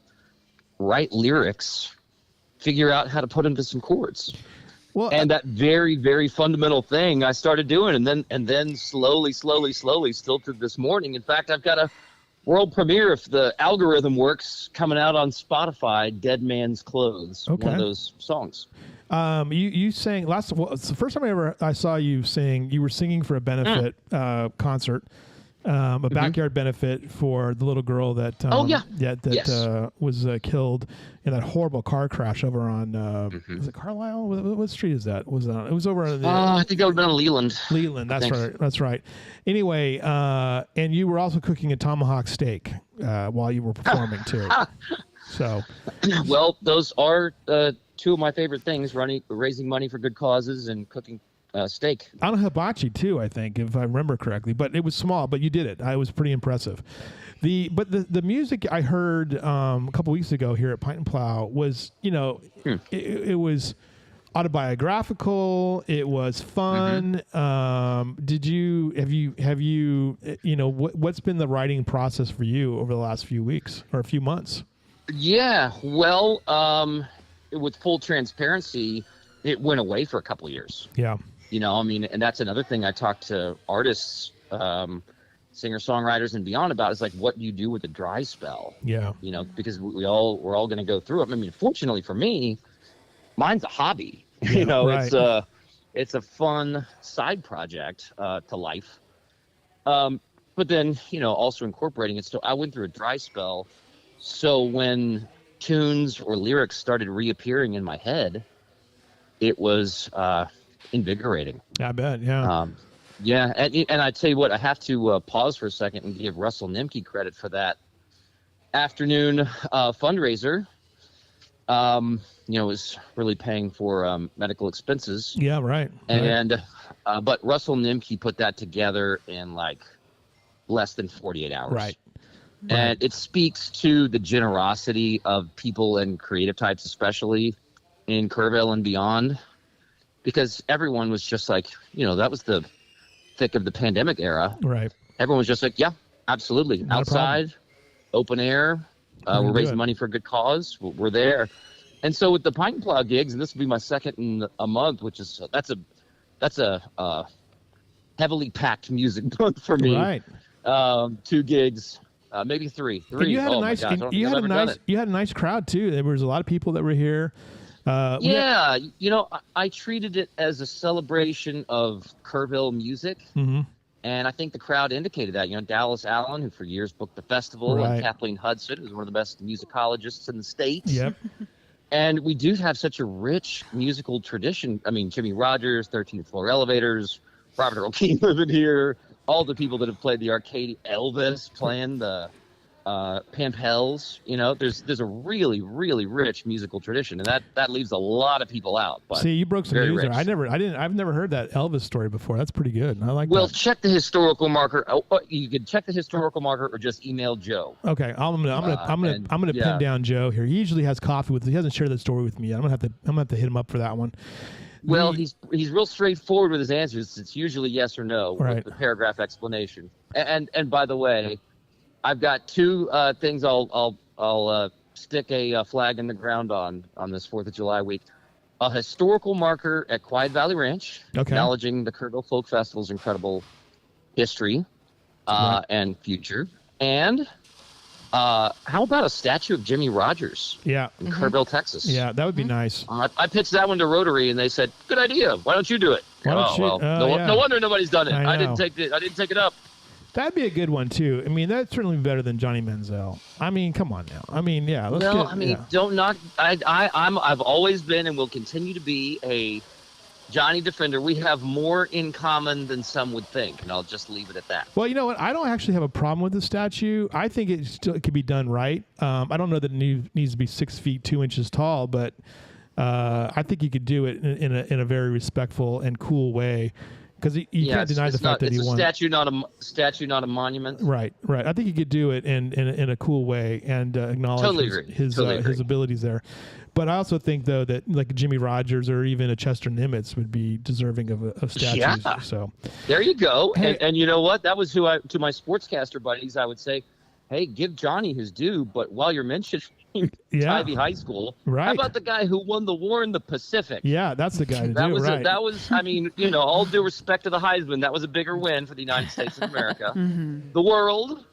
write lyrics, figure out how to put them to some chords. Well, and that very, very fundamental thing I started doing, and then slowly, still to this morning. In fact, I've got a world premiere, if the algorithm works, coming out on Spotify. Dead Man's Clothes, one of those songs. You sang it's the first time I saw you sing. You were singing for a benefit concert. A backyard benefit for the little girl that was killed in that horrible car crash over on is it Carlisle? What street is that? It was over on I think that would have been on Leland. That's right. Anyway, and you were also cooking a tomahawk steak while you were performing too. So, well, those are 2 of my favorite things: raising money for good causes and cooking steak. On a hibachi too, I think, if I remember correctly. But it was small, but you did it. It was pretty impressive. The music I heard a couple weeks ago here at Pint and Plow was, it was autobiographical. It was fun. What's been the writing process for you over the last few weeks or a few months? Yeah, well, with full transparency, it went away for a couple of years. Yeah. I mean, and that's another thing I talk to artists, singer-songwriters and beyond about, is like, what do you do with a dry spell? Yeah. Because we're all going to go through it. I mean, fortunately for me, mine's a hobby. Yeah, right. It's a fun side project to life. But then, also incorporating it. So I went through a dry spell. So when tunes or lyrics started reappearing in my head, it was invigorating. I bet, yeah. Yeah, and I tell you what, I have to pause for a second and give Russell Nimke credit for that afternoon fundraiser. Was really paying for medical expenses. Yeah, right. And but Russell Nimke put that together in like less than 48 hours. Right. And it speaks to the generosity of people and creative types, especially in Kerrville and beyond, because everyone was just like, that was the thick of the pandemic era. Right. Everyone was just like, yeah, absolutely. Not outside, open air. We're raising money for a good cause. We're there. And so with the Pint and Plow gigs, and this will be my second in a month, which is that's a heavily packed music month for me. Right. 2 gigs, maybe 3. And you had you had a nice crowd too. There was a lot of people that were here. I treated it as a celebration of Kerrville music. Mm-hmm. And I think the crowd indicated that. Dallas Allen, who for years booked the festival, right. and Kathleen Hudson, who's one of the best musicologists in the States. Yep. And we do have such a rich musical tradition. I mean, Jimmy Rogers, 13th Floor Elevators, Robert Earl Keen living here, all the people that have played the Arcadia, Elvis playing the Pampels. There's a really, really rich musical tradition, and that leaves a lot of people out. But see, you broke some news there. Rich. I've never heard that Elvis story before. That's pretty good. I like Well, that. check the historical marker. You could check the historical marker or just email Joe. Okay, I'm gonna pin down Joe here. He usually has coffee with. He hasn't shared that story with me yet. I'm gonna have to hit him up for that one. Well, he's real straightforward with his answers. It's usually yes or no right. with the paragraph explanation. And by the way, I've got 2 things I'll stick a flag in the ground on this 4th of July week. A historical marker at Quiet Valley Ranch, acknowledging the Kerrville Folk Festival's incredible history and future. And how about a statue of Jimmy Rogers? Yeah. In Kerrville, Texas. Yeah, that would be nice. I pitched that one to Rotary, and they said, "Good idea. Why don't you do it?" No wonder nobody's done it. I didn't take it up. That'd be a good one too. I mean, that's certainly better than Johnny Manziel. I mean, come on now. I mean, yeah. Don't knock. I've always been and will continue to be a Johnny defender. We have more in common than some would think, and I'll just leave it at that. Well, you know what? I don't actually have a problem with the statue. I think it could be done right. I don't know that it needs to be 6 feet 2 inches tall, but I think you could do it in a very respectful and cool way. Because you can't deny the fact that he won. It's a statue, not a monument. Right. I think you could do it in a cool way and acknowledge his abilities there. But I also think, though, that like Jimmy Rogers or even a Chester Nimitz would be deserving of statues. Yeah. So there you go. Hey, and you know what? That was to my sportscaster buddies, I would say, hey, give Johnny his due. But while you're mentioning Ivy High School, how about the guy who won the war in the Pacific? Yeah, that's the guy to do it, right. That was, I mean, all due respect to the Heisman, that was a bigger win for the United States of America. The world,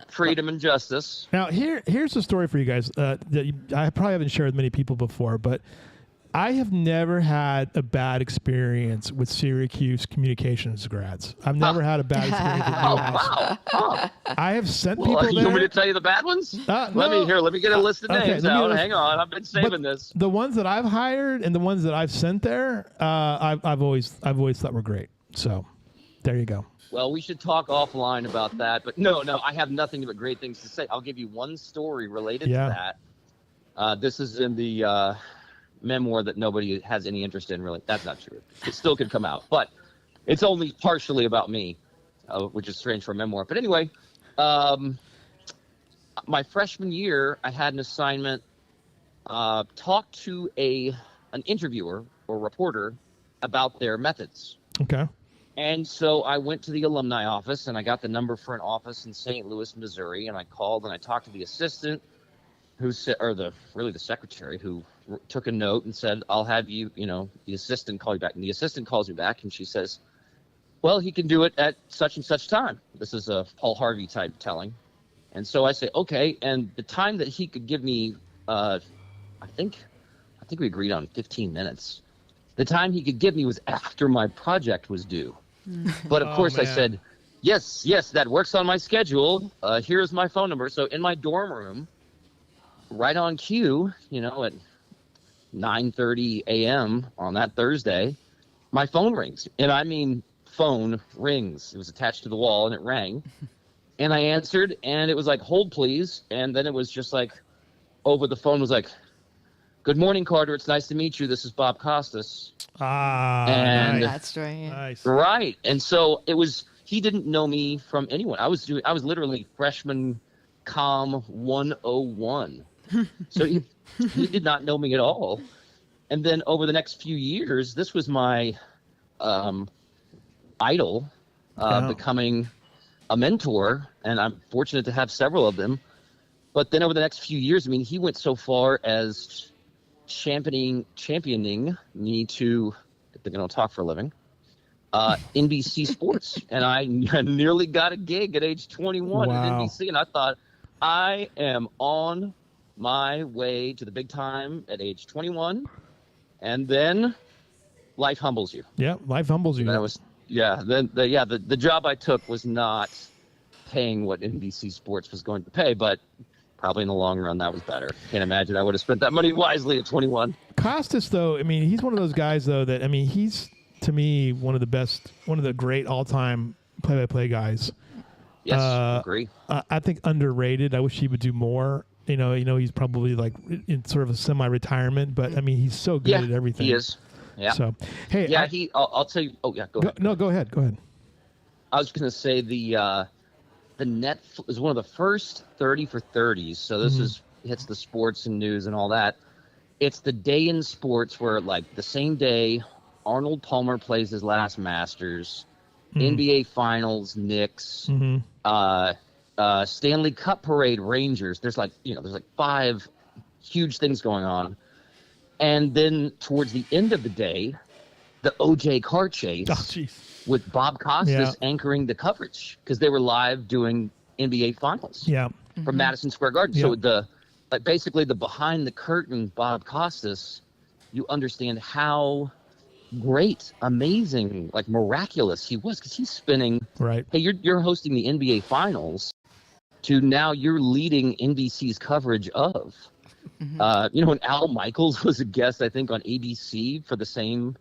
freedom and justice. Now, here's a story for you guys that I probably haven't shared with many people before, but I have never had a bad experience with Syracuse communications grads. I've never had a bad experience with Wow. I have sent people there. You want me to tell you the bad ones? Let me get a list of names out. Hang on, I've been saving this. The ones that I've hired and the ones that I've sent there, I've always thought were great. So, there you go. Well, we should talk offline about that. But no, I have nothing but great things to say. I'll give you one story related to that. This is in the memoir that nobody has any interest in, really. That's not true. It still could come out, but it's only partially about me, which is strange for a memoir. But anyway, my freshman year, I had an assignment, talk to an interviewer or reporter about their methods. Okay. And so I went to the alumni office, and I got the number for an office in St. Louis, Missouri, and I called and I talked to the assistant. the secretary who took a note and said, I'll have you, the assistant call you back. And the assistant calls me back and she says, well, he can do it at such and such time. This is a Paul Harvey type telling. And so I say, okay. And the time that he could give me, I think we agreed on 15 minutes. The time he could give me was after my project was due. But of course I said, yes, that works on my schedule. Here's my phone number. So in my dorm room, right on cue, at 9:30 a.m. on that Thursday, my phone rings. And I mean, phone rings. It was attached to the wall and it rang. And I answered and it was like, hold please. And then it was just like, over the phone was like, good morning, Carter. It's nice to meet you. This is Bob Costas. And That story. Yeah. nice. Right. And so he didn't know me from anyone. I was literally freshman comm 101. So he did not know me at all. And then over the next few years, this was my idol, becoming a mentor. And I'm fortunate to have several of them. But then over the next few years, I mean, he went so far as championing me to, if they're going to talk for a living, NBC Sports. And I nearly got a gig at age 21 at NBC. And I thought, I am on my way to the big time at age 21. And then life humbles you. Yeah, life humbles you. The job I took was not paying what NBC Sports was going to pay, but probably in the long run, that was better. Can't imagine I would have spent that money wisely at 21. Costas, though, I mean, he's one of those guys, though, that, I mean, he's, to me, one of the great all-time play-by-play guys. Yes, agree. I think underrated. I wish he would do more. He's probably like in sort of a semi-retirement, but I mean, he's so good at everything. He is. Yeah. So, hey. Yeah, I'll tell you. Oh, yeah, go ahead. No, go ahead. Go ahead. I was going to say the net is one of the first 30 for 30s. So this hits the sports and news and all that. It's the day in sports where, like, the same day, Arnold Palmer plays his last Masters, NBA Finals, Knicks, Stanley Cup Parade, Rangers. There's like 5 huge things going on. And then towards the end of the day, the OJ car chase with Bob Costas anchoring the coverage because they were live doing NBA Finals from Madison Square Garden. So basically the behind the curtain Bob Costas, you understand how great, amazing, like miraculous he was because he's spinning. Right. Hey, you're hosting the NBA Finals to now you're leading NBC's coverage of. When Al Michaels was a guest, I think on ABC for the same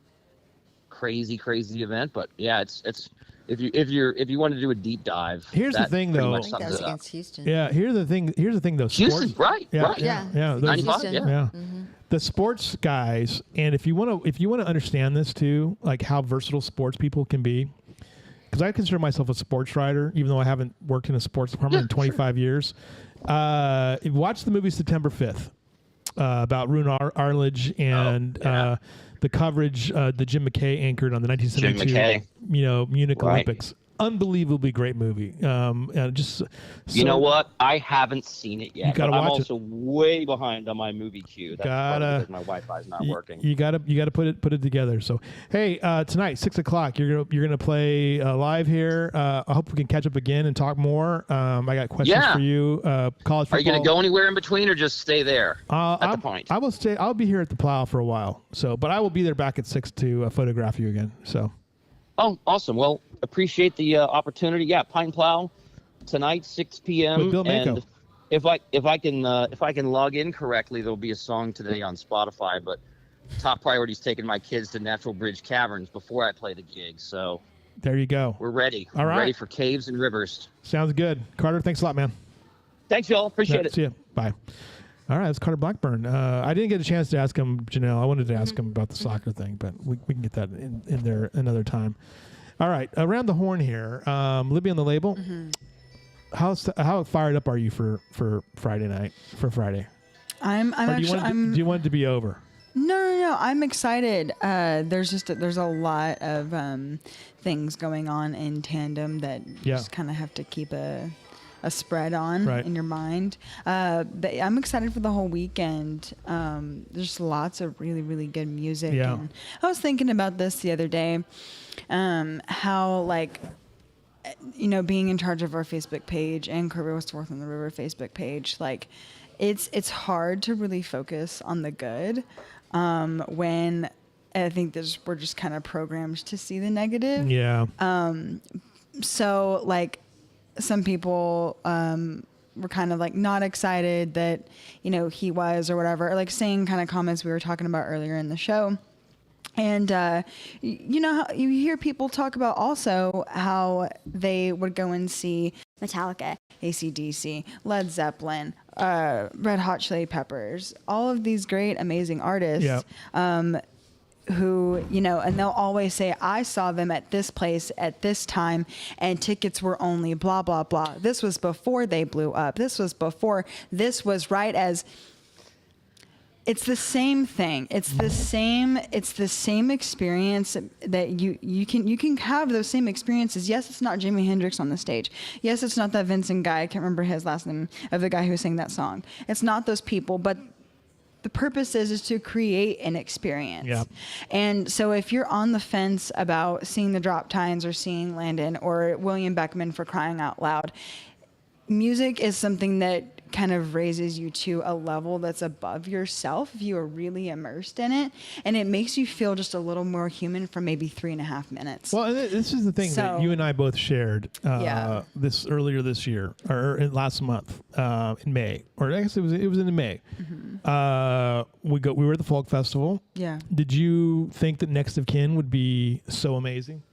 crazy event. But yeah, it's if you want to do a deep dive. Here's the thing, though. I think that was against Houston. Yeah. Here's the thing, though. Houston, right? Yeah. 95. Yeah. The sports guys, and if you want to understand this too, like how versatile sports people can be, because I consider myself a sports writer, even though I haven't worked in a sports department in 25 years. Watch the movie September 5th about Roone Arledge and the coverage that Jim McKay anchored on the 1972 Munich Olympics. Unbelievably great movie. You know what? I haven't seen it yet. I'm also way behind on my movie queue. That's because my Wi-Fi is not working. You gotta put it together. So hey, tonight 6:00 you're gonna play live here. I hope we can catch up again and talk more. I got questions for you. College football. Are you gonna go anywhere in between or just stay there at the point? I will stay. I'll be here at the Plow for a while. But I will be there back at 6 to photograph you again. So. Oh, awesome. Well, appreciate the opportunity. Yeah, Pint and Plow tonight, 6 p.m. With Bill Mako. And if I can log in correctly, there'll be a song today on Spotify. But top priority is taking my kids to Natural Bridge Caverns before I play the gig. So there you go. We're ready. All right. Ready for caves and rivers. Sounds good. Carter, thanks a lot, man. Thanks, y'all. Appreciate it. See you. Bye. All right, that's Carter Blackburn. I didn't get a chance to ask him, Janelle. I wanted to ask him about the soccer thing, but we can get that in there another time. All right, around the horn here. Libbie on the label. How fired up are you for Friday night? For Friday? I'm do you want it to be over? No. I'm excited. There's a lot of things going on in tandem that just kind of have to keep a a spread on in your mind. But I'm excited for the whole weekend. There's lots of really, really good music. Yeah. And I was thinking about this the other day, how like, you know, being in charge of our Facebook page and Career West Fourth on the River Facebook page, like it's hard to really focus on the good when I think we're just kind of programmed to see the negative. Yeah. So like some people were kind of like not excited that, you know, he was or whatever, or like saying kind of comments we were talking about earlier in the show. And, you know, how you hear people talk about also how they would go and see Metallica, AC/DC, Led Zeppelin, Red Hot Chili Peppers, all of these great, amazing artists. Who, you know, and they'll always say, I saw them at this place at this time and tickets were only blah, blah, blah. This was before they blew up. This was right as... It's the same thing. It's the same experience that you can have those same experiences. Yes, it's not Jimi Hendrix on the stage. Yes, it's not that Vincent guy. I can't remember his last name of the guy who sang that song. It's not those people, but the purpose is to create an experience. Yep. And so if you're on the fence about seeing the Drop Tines or seeing Landon or William Beckman, for crying out loud, music is something that kind of raises you to a level that's above yourself if you are really immersed in it, and it makes you feel just a little more human for maybe 3.5 minutes. Well, and this is the thing that you and I both shared this earlier this year or last month in May, or I guess it was in May. We were at the folk festival. Yeah. Did you think that Next of Kin would be so amazing?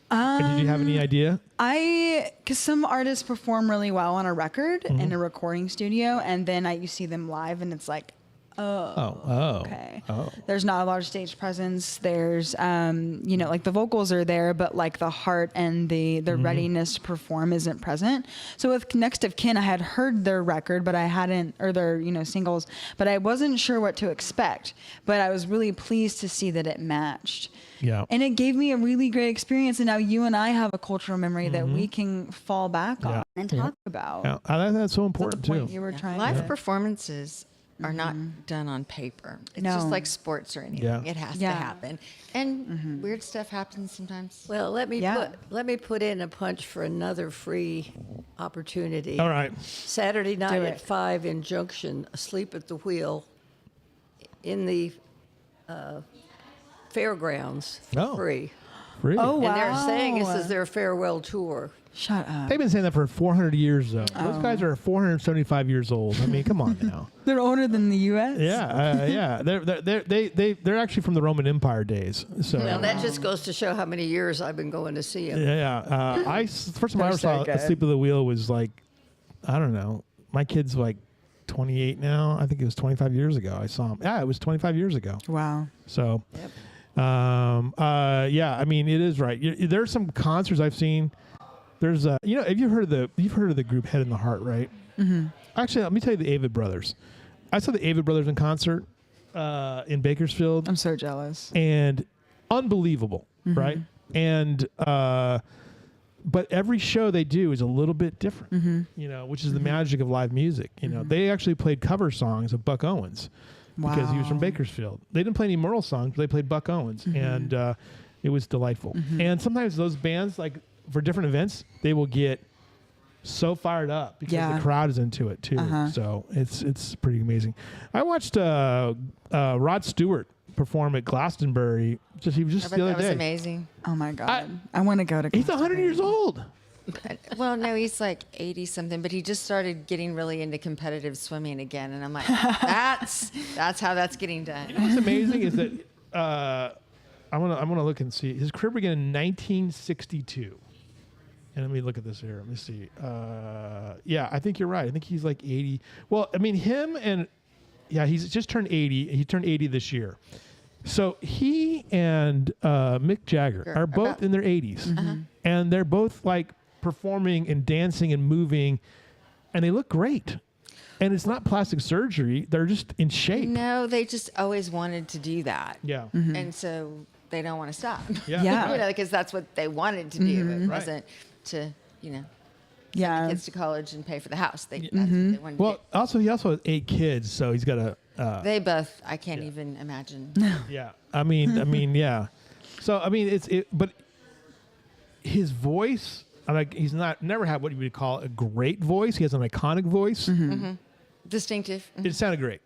Or did you have any idea? Because some artists perform really well on a record in a recording studio, and then you see them live, and it's like, okay. There's not a large stage presence. There's, you know, like the vocals are there, but like the heart and the readiness to perform isn't present. So with Next of Kin, I had heard their record, but I hadn't, or their, you know, singles, but I wasn't sure what to expect. But I was really pleased to see that it matched. Yeah. And it gave me a really great experience. And now you and I have a cultural memory that we can fall back on and talk about. Yeah. I think that's so important too. You were trying Live performances are not done on paper. It's just like sports or anything. Yeah. It has to happen. And weird stuff happens sometimes. Well, let me put in a punch for another free opportunity. All right. Saturday night at 5 in Junction, Asleep at the Wheel in the fairgrounds for free. Free. Oh, wow. And they're saying this is their farewell tour. Shut up. They've been saying that for 400 years, though. Those guys are 475 years old. I mean, come on now. They're older than the U.S.? Yeah. They're actually from the Roman Empire days. So Well, that just goes to show how many years I've been going to see them. Yeah. First time I ever saw Asleep at the Wheel was like, I don't know. My kid's like 28 now. I think it was 25 years ago I saw him. Yeah, it was 25 years ago. Wow. So, I mean, it is right. There's some concerts I've seen. There's you know, have you heard of the group Head in the Heart, right? Mm-hmm. Actually, let me tell you the Avid Brothers. I saw the Avid Brothers in concert in Bakersfield. I'm so jealous. And unbelievable, right? And but every show they do is a little bit different, you know, which is the magic of live music. You know, they actually played cover songs of Buck Owens because he was from Bakersfield. They didn't play any Merle songs, but they played Buck Owens, and it was delightful. And sometimes those bands, like for different events, they will get so fired up because the crowd is into it too. So it's pretty amazing. I watched Rod Stewart perform at Glastonbury. He was just the other day. That was amazing. Oh my God. I want to go to He's 100 years old. Well, no, he's like 80 something, but he just started getting really into competitive swimming again, and I'm like, that's how that's getting done. You know what's amazing is that I want to look and see. His career began in 1962. And let me look at this here. Let me see. Yeah, I think you're right. I think he's like 80. Well, I mean, he's just turned 80. He turned 80 this year. So he and Mick Jagger are both in their 80s. And they're both like performing and dancing and moving. And they look great. And it's not plastic surgery. They're just in shape. No, they just always wanted to do that. Yeah. And so they don't want to stop. Yeah. Yeah. You know, because that's what they wanted to do. It wasn't to, you know. Yeah. the kids to college and pay for the house. That's what they wanted to Well, do. also he also has 8 kids, so he's got a. They both, I can't even imagine. Yeah, I mean, yeah. So I mean, but his voice, he's never had what you would call a great voice. He has an iconic voice. Distinctive. It sounded great.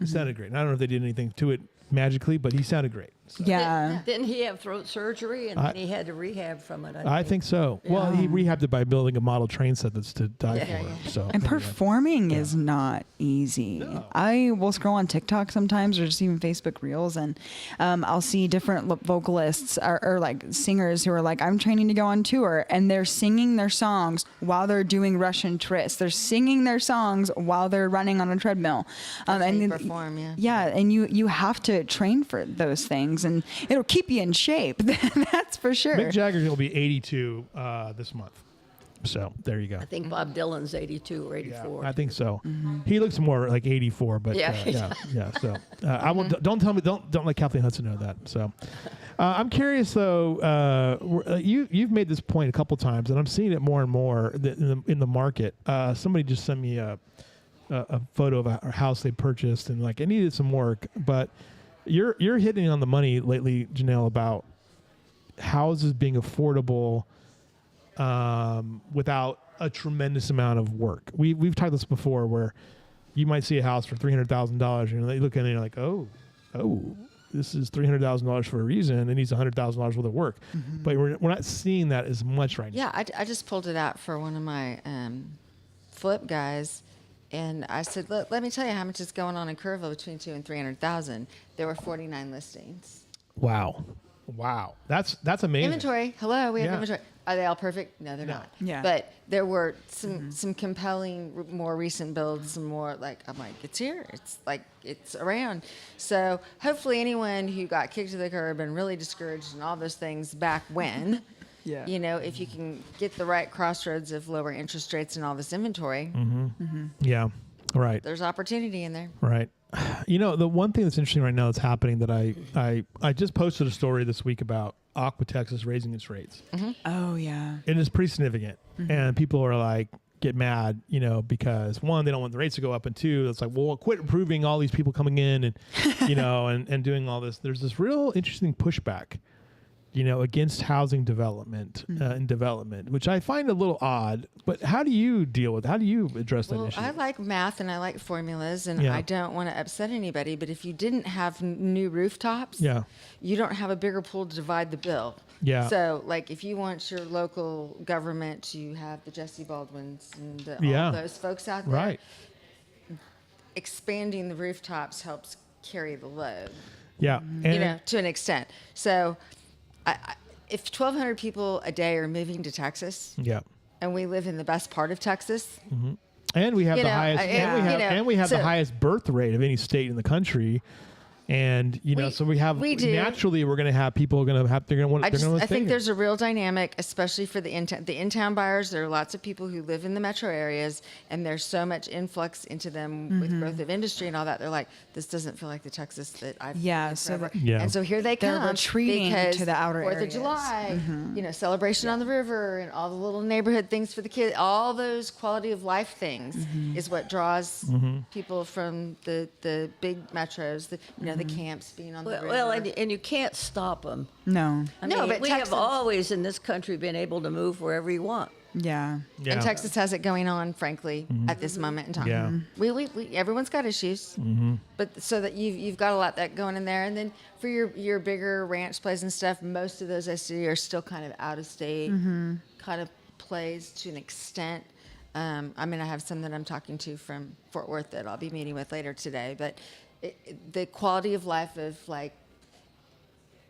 It sounded great. And I don't know if they did anything to it magically, but he sounded great. So. Yeah. Didn't he have throat surgery and then he had to rehab from it? I think so. Well, he rehabbed it by building a model train set that's to die for him. So And performing is not easy. No. I will scroll on TikTok sometimes or just even Facebook Reels and I'll see different vocalists or like singers who are like, I'm training to go on tour, and they're singing their songs while they're doing Russian twists. They're singing their songs while they're running on a treadmill. And And they then- perform, Yeah, and you have to train for those things, and it'll keep you in shape. That's for sure. Mick Jagger will be 82 this month. So there you go. I think Bob Dylan's 82 or 84. I think so. He looks more like 84, but Yeah. yeah. So I won't. Don't tell me. Don't let Kathleen Hudson know that. So I'm curious though. You've made this point a couple times, and I'm seeing it more and more in the market. Somebody just sent me a photo of a house they purchased, and like it needed some work, but you're hitting on the money lately, Janelle, about houses being affordable without a tremendous amount of work. We've talked this before, where you might see a house for $300,000, and they look at it and you're like, oh, this is $300,000 for a reason. It needs $100,000 worth of work, but we're not seeing that as much right now. Yeah, I just pulled it out for one of my flip guys, and I said, let me tell you how much is going on in Kerrville between 200,000 and 300,000. There were 49 listings. Wow, that's amazing. Inventory. Hello, we have Yeah. inventory. Are they all perfect? No, they're not. Yeah. But there were some compelling, more recent builds. Some more like I'm like, it's here. It's like it's around. So hopefully, anyone who got kicked to the curb and really discouraged and all those things back when. Yeah. You know, if you can get the right crossroads of lower interest rates and all this inventory, Yeah, right. there's opportunity in there. Right. You know, the one thing that's interesting right now that's happening that I just posted a story this week about Aqua Texas raising its rates. Oh yeah. And it's pretty significant. And people are like, get mad, you know, because one, they don't want the rates to go up, and two, it's like, well, quit approving all these people coming in and, you know, and doing all this. There's this real interesting pushback, you know, against housing development and development, which I find a little odd. But how do you deal with? How do you address that Well, issue? I like math and I like formulas, and Yeah. I don't want to upset anybody. But if you didn't have new rooftops, Yeah. you don't have a bigger pool to divide the bill. Yeah. So, like, if you want your local government to have the Jesse Baldwins and Yeah. all those folks out there, Right. expanding the rooftops helps carry the load, Yeah. And you know, to an extent. So, if 1,200 people a day are moving to Texas, yeah. and we live in the best part of Texas, And we have You the know, highest, and we have the so- highest birth rate of any state in the country, and you know, so we do. Naturally, we're going to have people they're going to want. I think there's a real dynamic, especially for the in-town buyers. There are lots of people who live in the metro areas, and there's so much influx into them with growth of industry and all that. They're like, this doesn't feel like the Texas that I've lived so forever. Yeah. And so here they They're come retreating because to the outer 4th areas. of July, you know, celebration on the river, and all the little neighborhood things for the kids. All those quality of life things is what draws people from the big metros. The camps being on the river. Well, and you can't stop them. No. I No, mean, but we Texas- have always in this country been able to move wherever you want. Yeah. Yeah. And Texas has it going on, frankly, at this moment in time. Yeah. We everyone's got issues, but so that you've got a lot that going in there. And then for your bigger ranch plays and stuff, most of those I see are still kind of out of state kind of plays to an extent. I mean, I have some that I'm talking to from Fort Worth that I'll be meeting with later today, but the quality of life of like,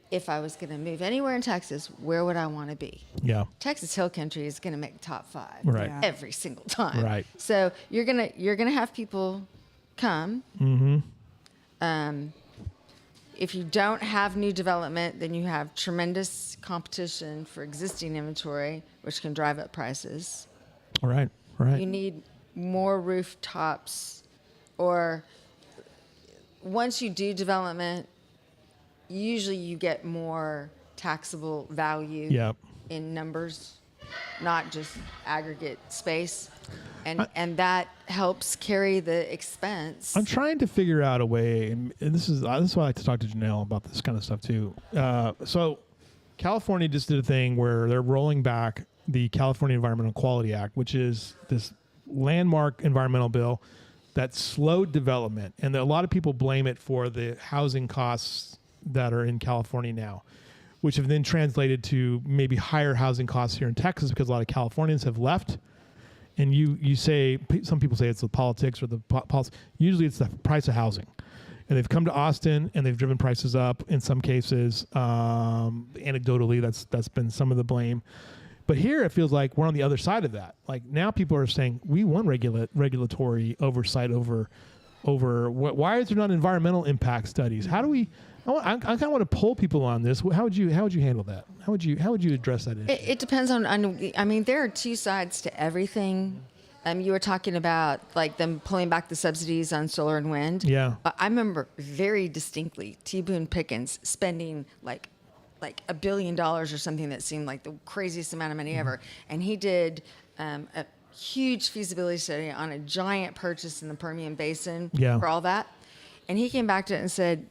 if I was going to move anywhere in Texas, where would I want to be? Yeah. Texas Hill Country is going to make the top 5 Right. Yeah. every single time. Right. So you're gonna have people come. If you don't have new development, then you have tremendous competition for existing inventory, which can drive up prices. Right. Right. You need more rooftops, or once you do development, usually you get more taxable value Yep. in numbers not just aggregate space. And that helps carry the expense. I'm trying to figure out a way, and this is why I like to talk to Janelle about this kind of stuff too. So California just did a thing where they're rolling back the California Environmental Quality Act, which is this landmark environmental bill that slowed development. And a lot of people blame it for the housing costs that are in California now, which have then translated to maybe higher housing costs here in Texas because a lot of Californians have left. And you say, some people say it's the politics or the policy. Usually it's the price of housing. And they've come to Austin and they've driven prices up in some cases. Anecdotally, that's been some of the blame. But here it feels like we're on the other side of that. Like now people are saying we want regulatory oversight over why is there not environmental impact studies? How do we? I kind of want to poll people on this. How would you handle that? How would you address that issue? It depends on. I mean, there are two sides to everything. You were talking about like them pulling back the subsidies on solar and wind. Yeah. I remember very distinctly T. Boone Pickens spending like $1 billion or something that seemed like the craziest amount of money ever, and he did a huge feasibility study on a giant purchase in the Permian Basin for all that, and he came back to it and said,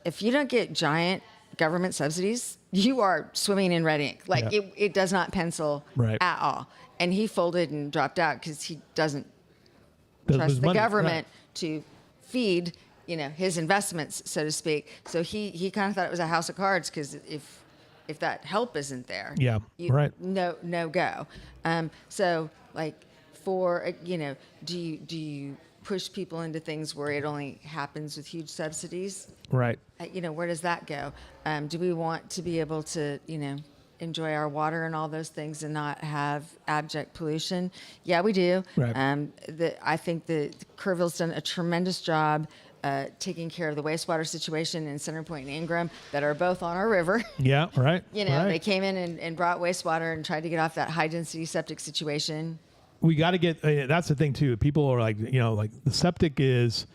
if you don't get giant government subsidies, you are swimming in red ink. Like it does not pencil at all. And he folded and dropped out because he doesn't trust the government to feed, his investments, so to speak. So he kind of thought it was a house of cards because if that help isn't there, no go. So like for do you push people into things where it only happens with huge subsidies? Right. Where does that go? Do we want to be able to enjoy our water and all those things and not have abject pollution? Yeah, we do. Right. I think that Kerrville's done a tremendous job taking care of the wastewater situation in Center Point and Ingram that are both on our river. Yeah, right. They came in and brought wastewater and tried to get off that high density septic situation. We got to get, that's the thing too. People are like, like the septic is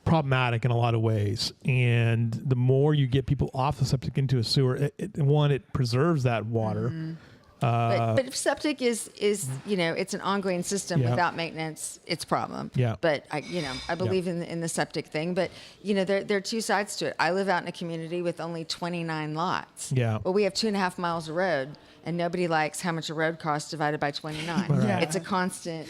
problematic in a lot of ways. And the more you get people off the septic into a sewer, it preserves that water. Mm-hmm. But if septic is it's an ongoing system without maintenance, it's a problem. Yeah. But I believe in the septic thing. But there are two sides to it. I live out in a community with only 29 lots. Yeah. Well, we have 2.5 miles of road, and nobody likes how much a road costs divided by 29. Right. Yeah. It's a constant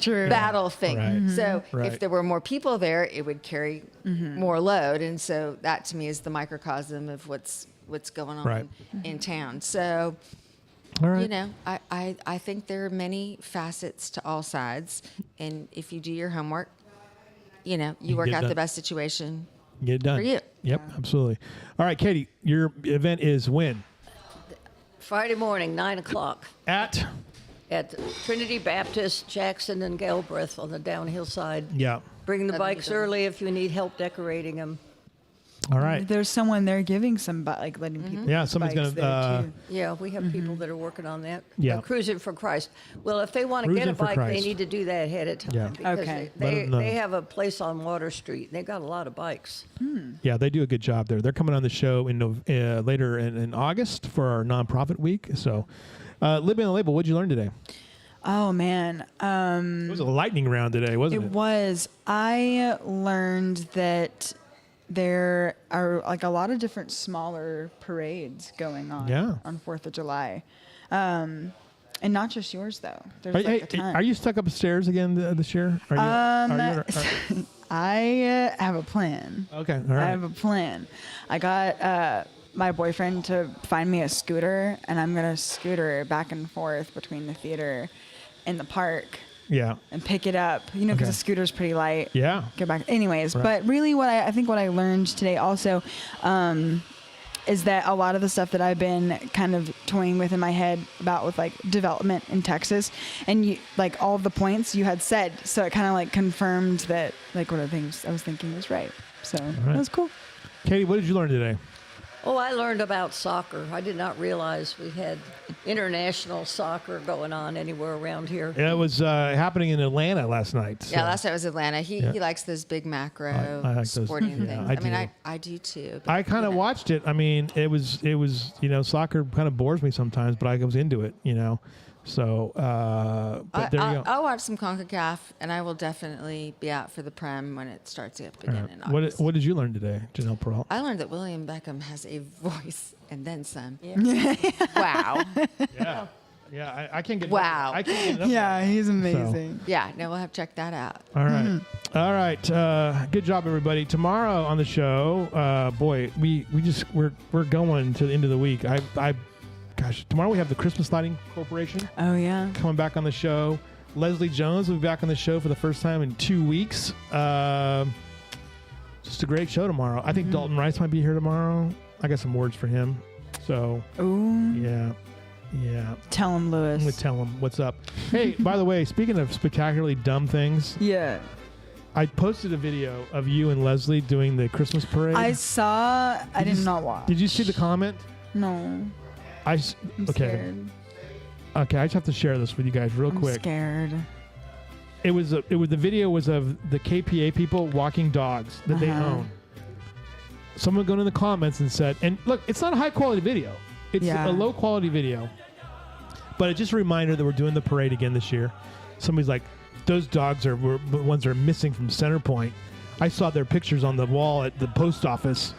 True. battle thing. Right. Mm-hmm. So Right. if there were more people there, it would carry more load, and so that to me is the microcosm of what's going on in town. So. All right. I think there are many facets to all sides, and if you do your homework, you work out the best situation. Get it done. For you. Yep, absolutely. All right, Katie, your event is when? Friday morning, 9:00 At Trinity Baptist, Jackson and Galbraith on the downhill side. Yeah. Bring the bikes early if you need help decorating them. All right. There's someone there giving some, letting people. Yeah, someone's bikes going to. Yeah, we have people that are working on that. Yeah. Cruising for Christ. Well, if they want to get a Cruising for bike, Christ. they need to do that ahead of time. Yeah. Because Okay. they have a place on Water Street. They've got a lot of bikes. Yeah, they do a good job there. They're coming on the show later in August for our nonprofit week. So, Libbie on the Label, what'd you learn today? Oh man, It was a lightning round today, wasn't it? it was. I learned that there are like a lot of different smaller parades going on on 4th of July. And not just yours though. There's a ton. Are you stuck upstairs again this year? I have a plan. Okay, all right. I have a plan. I got my boyfriend to find me a scooter, and I'm gonna scooter back and forth between the theater and the park. Yeah. And pick it up, because the scooter's pretty light. Yeah. Go back. Anyways, Right. but really what I think what I learned today also is that a lot of the stuff that I've been kind of toying with in my head about with like development in Texas and you, like all of the points you had said. So it kind of like confirmed that like what I was thinking was right. So that was cool. Katie, what did you learn today? Oh, I learned about soccer. I did not realize we had international soccer going on anywhere around here. Yeah, it was happening in Atlanta last night. Yeah, last night was Atlanta. He likes those big macro I like those. sporting Yeah, things. I do. I do too. I kind of watched it. I mean, it was soccer kind of bores me sometimes, but I was into it, So, but there you go. I'll watch some CONCACAF, and I will definitely be out for the Prem when it starts up again in August. What did you learn today, Janelle Peralt? I learned that William Beckham has a voice and then some. Yeah. Wow. Yeah. Yeah, I can't get Wow. I can't get enough. Yeah, he's amazing. Yeah, no, we'll have to check that out. All right. All right. Good job, everybody. Tomorrow on the show, boy, we're going to the end of the week. Gosh, tomorrow we have the Christmas Lighting Corporation Oh yeah. coming back on the show. Leslie Jones will be back on the show for the first time in 2 weeks. Just a great show tomorrow. I think Dalton Rice might be here tomorrow. I got some words for him. So, Ooh. yeah. Tell him, Lewis. I'm going to tell him what's up. Hey, by the way, speaking of spectacularly dumb things, Yeah. I posted a video of you and Leslie doing the Christmas parade. I saw. I did not watch. Did you see the comment? No. I'm okay. Scared. Okay, I just have to share this with you guys real I'm quick. scared. The video was of the KPA people walking dogs that they own. Someone got in the comments and said, and look, it's not a high quality video. It's a low quality video. But it's just a reminder that we're doing the parade again this year. Somebody's like, those dogs were the ones that are missing from Center Point. I saw their pictures on the wall at the post office.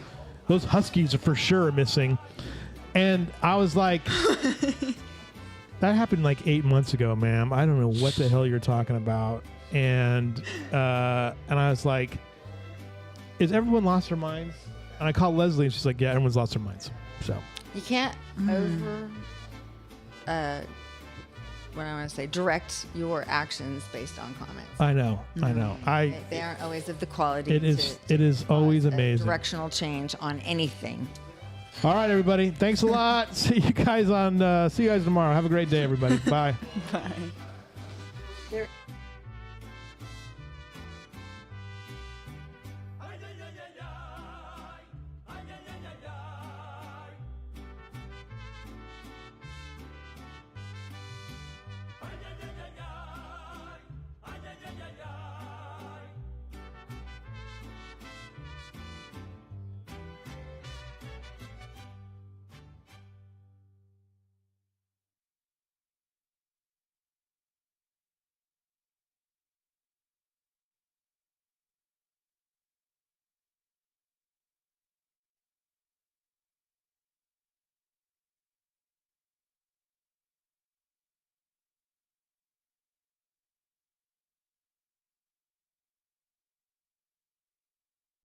Those huskies are for sure missing. And I was like, that happened like 8 months ago, ma'am. I don't know what the hell you're talking about. And I was like, is everyone lost their minds? And I called Leslie and she's like, yeah, everyone's lost their minds. So You can't what I want to say, direct your actions based on comments. I know. They aren't always of the quality. It is always amazing. Directional change on anything. All right, everybody. Thanks a lot. See you guys tomorrow. Have a great day, everybody. Bye. Bye.